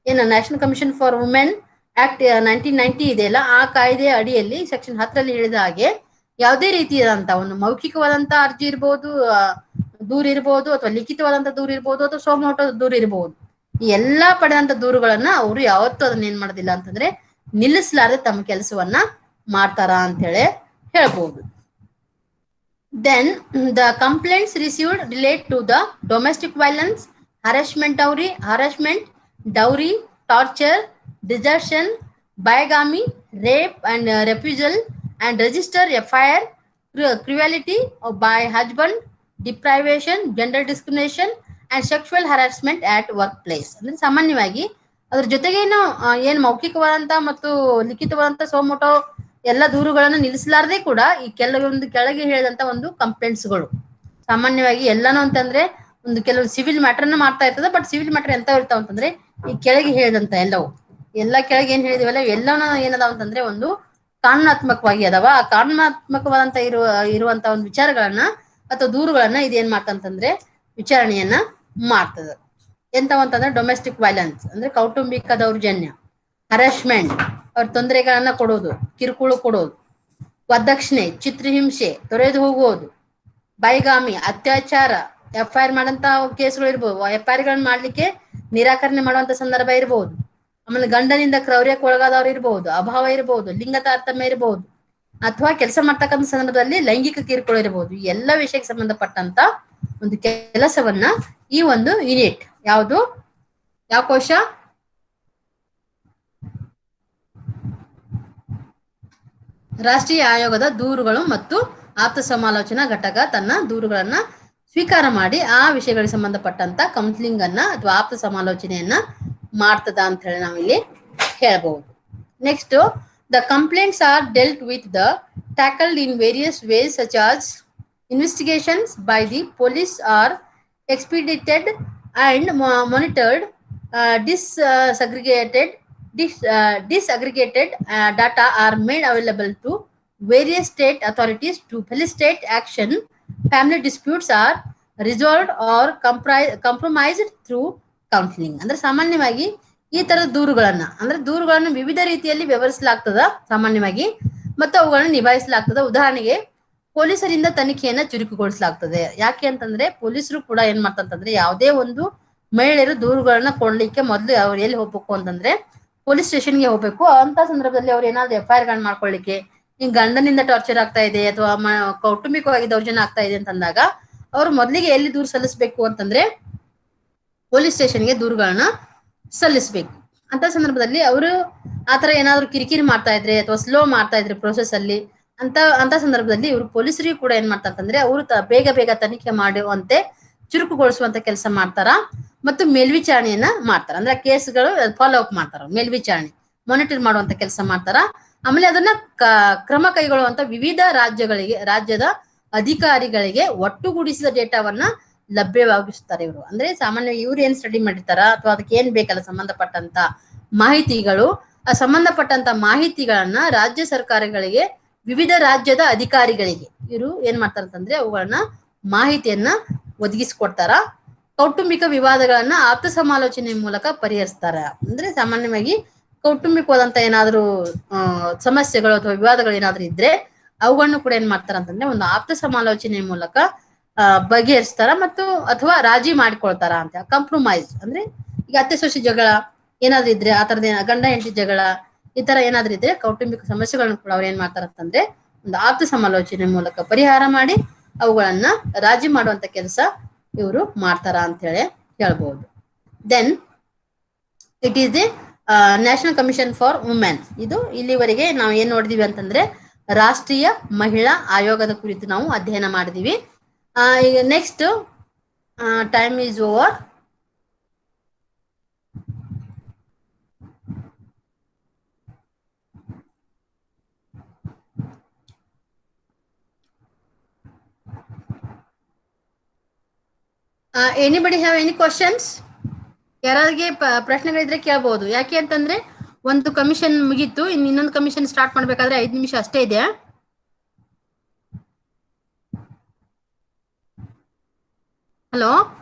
ಏನು national commission for women act 1990 ಇದೆಯಲ್ಲ, ಆ ಕಾಯ್ದೆಯ ಅಡಿಯಲ್ಲಿ ಸೆಕ್ಷನ್ 10ರಲ್ಲಿ ಹೇಳಿದ ಹಾಗೆ ಯಾವುದೇ ರೀತಿಯಾದಂತ ಒಂದು ಮೌಖಿಕವಾದಂತ ಅರ್ಜಿ ಇರ್ಬೋದು, ದೂರು ಇರ್ಬೋದು, ಅಥವಾ ಲಿಖಿತವಾದಂತ ದೂರು ಇರ್ಬೋದು, ಅಥವಾ ಸೋಮೋಟೋ ದೂರು ಇರ್ಬೋದು, ಈ ಎಲ್ಲಾ ಪಡೆದಂತ ದೂರುಗಳನ್ನ ಅವರು ಯಾವತ್ತೂ ಅದನ್ನ ಏನ್ ಮಾಡೋದಿಲ್ಲ ಅಂತಂದ್ರೆ ನಿಲ್ಲಿಸಲಾರದೆ ತಮ್ಮ ಕೆಲಸವನ್ನ ಮಾಡ್ತಾರ ಅಂತ ಹೇಳಿ ಹೇಳ್ಬೋದು. Then the complaints received relate to the domestic violence, harassment, dowry, torture, desertion, bigamy, rape and refusal, and register FIR, cruelty by husband, deprivation, gender discrimination and sexual harassment at workplace. ಅಂದ್ರೆ ಸಾಮಾನ್ಯವಾಗಿ ಅದ್ರ ಜೊತೆಗೇನು ಏನ್ ಮೌಖಿಕವಾದಂತ ಮತ್ತು ಲಿಖಿತವಾದಂತ suo motu ಎಲ್ಲ ದೂರುಗಳನ್ನ ನಿಲ್ಲಿಸಲಾರದೆ ಕೂಡ ಈ ಕೆಲವೊಂದು ಕೆಳಗೆ ಹೇಳಿದಂತ ಒಂದು ಕಂಪ್ಲೇಂಟ್ಸ್ಗಳು ಸಾಮಾನ್ಯವಾಗಿ ಎಲ್ಲಾನು ಅಂತಂದ್ರೆ ಒಂದು ಕೆಲವು ಸಿವಿಲ್ ಮ್ಯಾಟರ್ನ ಮಾಡ್ತಾ ಇರ್ತದೆ. ಬಟ್ ಸಿವಿಲ್ ಮ್ಯಾಟರ್ ಎಂತ ಇರ್ತಾವ ಅಂತಂದ್ರೆ ಈ ಕೆಳಗೆ ಹೇಳಿದಂತ ಎಲ್ಲ ಕೆಳಗೆ ಏನ್ ಹೇಳಿದಿವಲ್ಲ ಎಲ್ಲವನ್ನ ಏನದಾವ ಅಂತಂದ್ರೆ ಒಂದು ಕಾನೂನಾತ್ಮಕವಾಗಿ ಅದಾವ. ಆ ಕಾನೂನಾತ್ಮಕವಾದಂತ ಇರುವಂತ ಒಂದು ವಿಚಾರಗಳನ್ನ ಅಥವಾ ದೂರುಗಳನ್ನ ಇದೇನ್ ಮಾಡ್ತಂತಂದ್ರೆ ವಿಚಾರಣೆಯನ್ನ ಮಾಡ್ತದೆ. ಎಂತವಂತಂದ್ರೆ ಡೊಮೆಸ್ಟಿಕ್ ವೈಲೆನ್ಸ್ ಅಂದ್ರೆ ಕೌಟುಂಬಿಕ ದೌರ್ಜನ್ಯ, ಹರಾಸ್ಮೆಂಟ್ ಅವ್ರ ತೊಂದರೆಗಳನ್ನ ಕೊಡೋದು, ಕಿರುಕುಳ ಕೊಡೋದು, ವದಕ್ಷಿಣೆ, ಚಿತ್ರಹಿಂಸೆ, ತೊರೆದು ಹೋಗುವುದು, ಬೈಗಾಮಿ, ಅತ್ಯಾಚಾರ, FIR ಮಾಡಂತ ಕೇಸ್ಗಳು ಇರ್ಬೋದು, FIR ಗಳನ್ನ ಮಾಡ್ಲಿಕ್ಕೆ ನಿರಾಕರಣೆ ಮಾಡುವಂತ ಸಂದರ್ಭ ಇರ್ಬೋದು, ಆಮೇಲೆ ಗಂಡನಿಂದ ಕ್ರೌರ್ಯಕ್ಕೆ ಒಳಗಾದವ್ರು ಇರ್ಬೋದು, ಅಭಾವ ಇರ್ಬೋದು, ಲಿಂಗ ತಾರತಮ್ಯ ಇರ್ಬೋದು, ಅಥವಾ ಕೆಲಸ ಮಾಡ್ತಕ್ಕಂಥ ಸಂದರ್ಭದಲ್ಲಿ ಲೈಂಗಿಕ ಕಿರುಕುಳ ಇರ್ಬೋದು. ಈ ಎಲ್ಲ ವಿಷಯಕ್ಕೆ ಸಂಬಂಧಪಟ್ಟಂತ ಒಂದು ಕೆಲಸವನ್ನ ಈ ಒಂದು ಯೂನಿಟ್ ಯಾವುದು ಯಾವ ಕೋಶ ರಾಷ್ಟ್ರೀಯ ಆಯೋಗದ ದೂರುಗಳು ಮತ್ತು ಆಪ್ತ ಸಮಾಲೋಚನಾ ಘಟಕ ತನ್ನ ದೂರುಗಳನ್ನ ಸ್ವೀಕಾರ ಮಾಡಿ ಆ ವಿಷಯಗಳಿಗೆ ಸಂಬಂಧಪಟ್ಟಂತ ಕೌನ್ಸಿಲಿಂಗ್ ಅನ್ನ ಅಥವಾ ಆಪ್ತ ಸಮಾಲೋಚನೆಯನ್ನ ಮಾಡ್ತದ ಅಂತ ಹೇಳಿ ನಾವಿಲ್ಲಿ ಹೇಳ್ಬಹುದು. Next, the complaints are dealt with the tackled in various ways such as investigations by the police are expedited and monitored, disaggregated data are made available to various state authorities to facilitate action. Family disputes are resolved or compromised through counseling. ಅಂದ್ರೆ ಸಾಮಾನ್ಯವಾಗಿ ಈ ತರದ ದೂರುಗಳನ್ನ ವಿವಿಧ ರೀತಿಯಲ್ಲಿ ವ್ಯವಹರಿಸಲಾಗ್ತದ ಸಾಮಾನ್ಯವಾಗಿ, ಮತ್ತು ಅವುಗಳನ್ನು ನಿಭಾಯಿಸಲಾಗ್ತದ. ಉದಾಹರಣೆಗೆ ಪೊಲೀಸರಿಂದ ತನಿಖೆಯನ್ನ ಚುರುಕುಗೊಳಿಸಲಾಗ್ತದೆ. ಯಾಕೆ ಅಂತಂದ್ರೆ ಪೊಲೀಸರು ಕೂಡ ಏನ್ ಮಾಡ್ತಂತಂದ್ರೆ ಯಾವುದೇ ಒಂದು ಮಹಿಳೆಯರು ದೂರುಗಳನ್ನ ಕೊಡ್ಲಿಕ್ಕೆ ಮೊದಲು ಅವ್ರು ಎಲ್ಲಿ ಹೋಗ್ಬೇಕು ಅಂತಂದ್ರೆ ಪೊಲೀಸ್ ಸ್ಟೇಷನ್ಗೆ ಹೋಗ್ಬೇಕು. ಅಂತ ಸಂದರ್ಭದಲ್ಲಿ ಅವ್ರು ಏನಾದ್ರು FIR ಗಳನ್ನ ಮಾಡ್ಕೊಳ್ಳಿಕ್ಕೆ ಹಿಂಗ್ ಗಂಡನಿಂದ ಟಾರ್ಚರ್ ಆಗ್ತಾ ಇದೆ ಅಥವಾ ಕೌಟುಂಬಿಕವಾಗಿ ದೌರ್ಜನ್ಯ ಆಗ್ತಾ ಇದೆ ಅಂತಂದಾಗ ಅವ್ರು ಮೊದಲಿಗೆ ಎಲ್ಲಿ ದೂರು ಸಲ್ಲಿಸಬೇಕು ಅಂತಂದ್ರೆ ಪೊಲೀಸ್ ಸ್ಟೇಷನ್ಗೆ ದೂರುಗಳನ್ನ ಸಲ್ಲಿಸಬೇಕು. ಅಂತ ಸಂದರ್ಭದಲ್ಲಿ ಅವರು ಆತರ ಏನಾದ್ರು ಕಿರಿಕಿರಿ ಮಾಡ್ತಾ ಇದ್ರೆ ಅಥವಾ ಸ್ಲೋ ಮಾಡ್ತಾ ಇದ್ರೆ ಪ್ರೊಸೆಸ್ ಅಲ್ಲಿ ಅಂತ ಸಂದರ್ಭದಲ್ಲಿ ಇವರು ಪೊಲೀಸರಿಗೂ ಕೂಡ ಏನ್ ಮಾಡ್ತಾರಂತಂದ್ರೆ ಅವರು ಬೇಗ ತನಿಖೆ ಮಾಡುವಂತೆ ಚುರುಕುಗೊಳಿಸುವಂತ ಕೆಲಸ ಮಾಡ್ತಾರ ಮತ್ತು ಮೇಲ್ವಿಚಾರಣೆಯನ್ನ ಮಾಡ್ತಾರ. ಅಂದ್ರೆ ಕೇಸ್ಗಳು ಫಾಲೋ ಅಪ್ ಮಾಡ್ತಾರ, ಮೇಲ್ವಿಚಾರಣೆ ಮಾನಿಟರ್ ಮಾಡುವಂತ ಕೆಲಸ ಮಾಡ್ತಾರ. ಆಮೇಲೆ ಅದನ್ನ ಕ್ರಮ ಕೈಗೊಳ್ಳುವಂತ ವಿವಿಧ ರಾಜ್ಯದ ಅಧಿಕಾರಿಗಳಿಗೆ ಒಟ್ಟುಗೂಡಿಸಿದ ಡೇಟಾವನ್ನ ಲಭ್ಯವಾಗಿಸ್ತಾರೆ ಇವರು. ಅಂದ್ರೆ ಸಾಮಾನ್ಯ ಇವ್ರು ಏನ್ ಸ್ಟಡಿ ಮಾಡಿರ್ತಾರ ಅಥವಾ ಅದಕ್ಕೆ ಏನ್ ಬೇಕಲ್ಲ ಸಂಬಂಧಪಟ್ಟಂತ ಮಾಹಿತಿಗಳು, ಆ ಸಂಬಂಧಪಟ್ಟಂತ ಮಾಹಿತಿಗಳನ್ನ ರಾಜ್ಯ ಸರ್ಕಾರಗಳಿಗೆ ವಿವಿಧ ರಾಜ್ಯದ ಅಧಿಕಾರಿಗಳಿಗೆ ಇವರು ಏನ್ ಮಾಡ್ತಾರಂತಂದ್ರೆ ಅವುಗಳನ್ನ ಮಾಹಿತಿಯನ್ನ ಒದಗಿಸಿಕೊಡ್ತಾರ. ಕೌಟುಂಬಿಕ ವಿವಾದಗಳನ್ನ ಆಪ್ತ ಸಮಾಲೋಚನೆ ಮೂಲಕ ಪರಿಹರಿಸ್ತಾರ. ಅಂದ್ರೆ ಸಾಮಾನ್ಯವಾಗಿ ಕೌಟುಂಬಿಕವಾದಂತ ಏನಾದ್ರು ಸಮಸ್ಯೆಗಳು ಅಥವಾ ವಿವಾದಗಳು ಏನಾದ್ರು ಇದ್ರೆ ಅವುಗಳನ್ನು ಕೂಡ ಏನ್ ಮಾಡ್ತಾರ ಅಂತಂದ್ರೆ ಒಂದು ಆಪ್ತ ಸಮಾಲೋಚನೆ ಮೂಲಕ ಬಗೆಹರಿಸ್ತಾರ ಮತ್ತು ಅಥವಾ ರಾಜಿ ಮಾಡಿಕೊಳ್ತಾರ ಅಂತ. ಕಾಂಪ್ರಮೈಸ್ ಅಂದ್ರೆ ಈಗ ಅತ್ತೆ ಸೊಸೆ ಜಗಳ ಏನಾದ್ರು ಇದ್ರೆ ಆ ತರದ ಗಂಡ ಹೆಂಡತಿ ಜಗಳ ಈ ತರ ಏನಾದ್ರು ಇದ್ರೆ ಕೌಟುಂಬಿಕ ಸಮಸ್ಯೆಗಳನ್ನು ಕೂಡ ಅವ್ರು ಏನ್ ಮಾಡ್ತಾರ ಅಂತಂದ್ರೆ ಒಂದು ಆಪ್ತ ಸಮಾಲೋಚನೆ ಮೂಲಕ ಪರಿಹಾರ ಮಾಡಿ ಅವುಗಳನ್ನ ರಾಜಿ ಮಾಡುವಂತ ಕೆಲಸ ಇವರು ಮಾಡ್ತಾರ ಅಂತ ಹೇಳಿ ಹೇಳ್ಬಹುದು. Then it is the national commission for women. ಇದು ಇಲ್ಲಿವರೆಗೆ ನಾವು ಏನ್ ನೋಡಿದೀವಿ ಅಂತಂದ್ರೆ ರಾಷ್ಟ್ರೀಯ ಮಹಿಳಾ ಆಯೋಗದ ಕುರಿತು ನಾವು ಅಧ್ಯಯನ ಮಾಡಿದೀವಿ. ಈಗ next time is over. Anybody have any questions? ಯಾರಿಗೆ ಪ್ರಶ್ನೆಗಳಿದ್ರೆ ಕೇಳಬಹುದು. ಯಾಕೆ ಅಂತಂದ್ರೆ ಒಂದು ಕಮಿಷನ್ ಮುಗೀತು, ಇನ್ನೊಂದು ಕಮಿಷನ್ ಸ್ಟಾರ್ಟ್ ಮಾಡ್ಬೇಕಾದ್ರೆ 5 ನಿಮಿಷ ಅಷ್ಟೇ ಇದೆ. ಹಲೋ.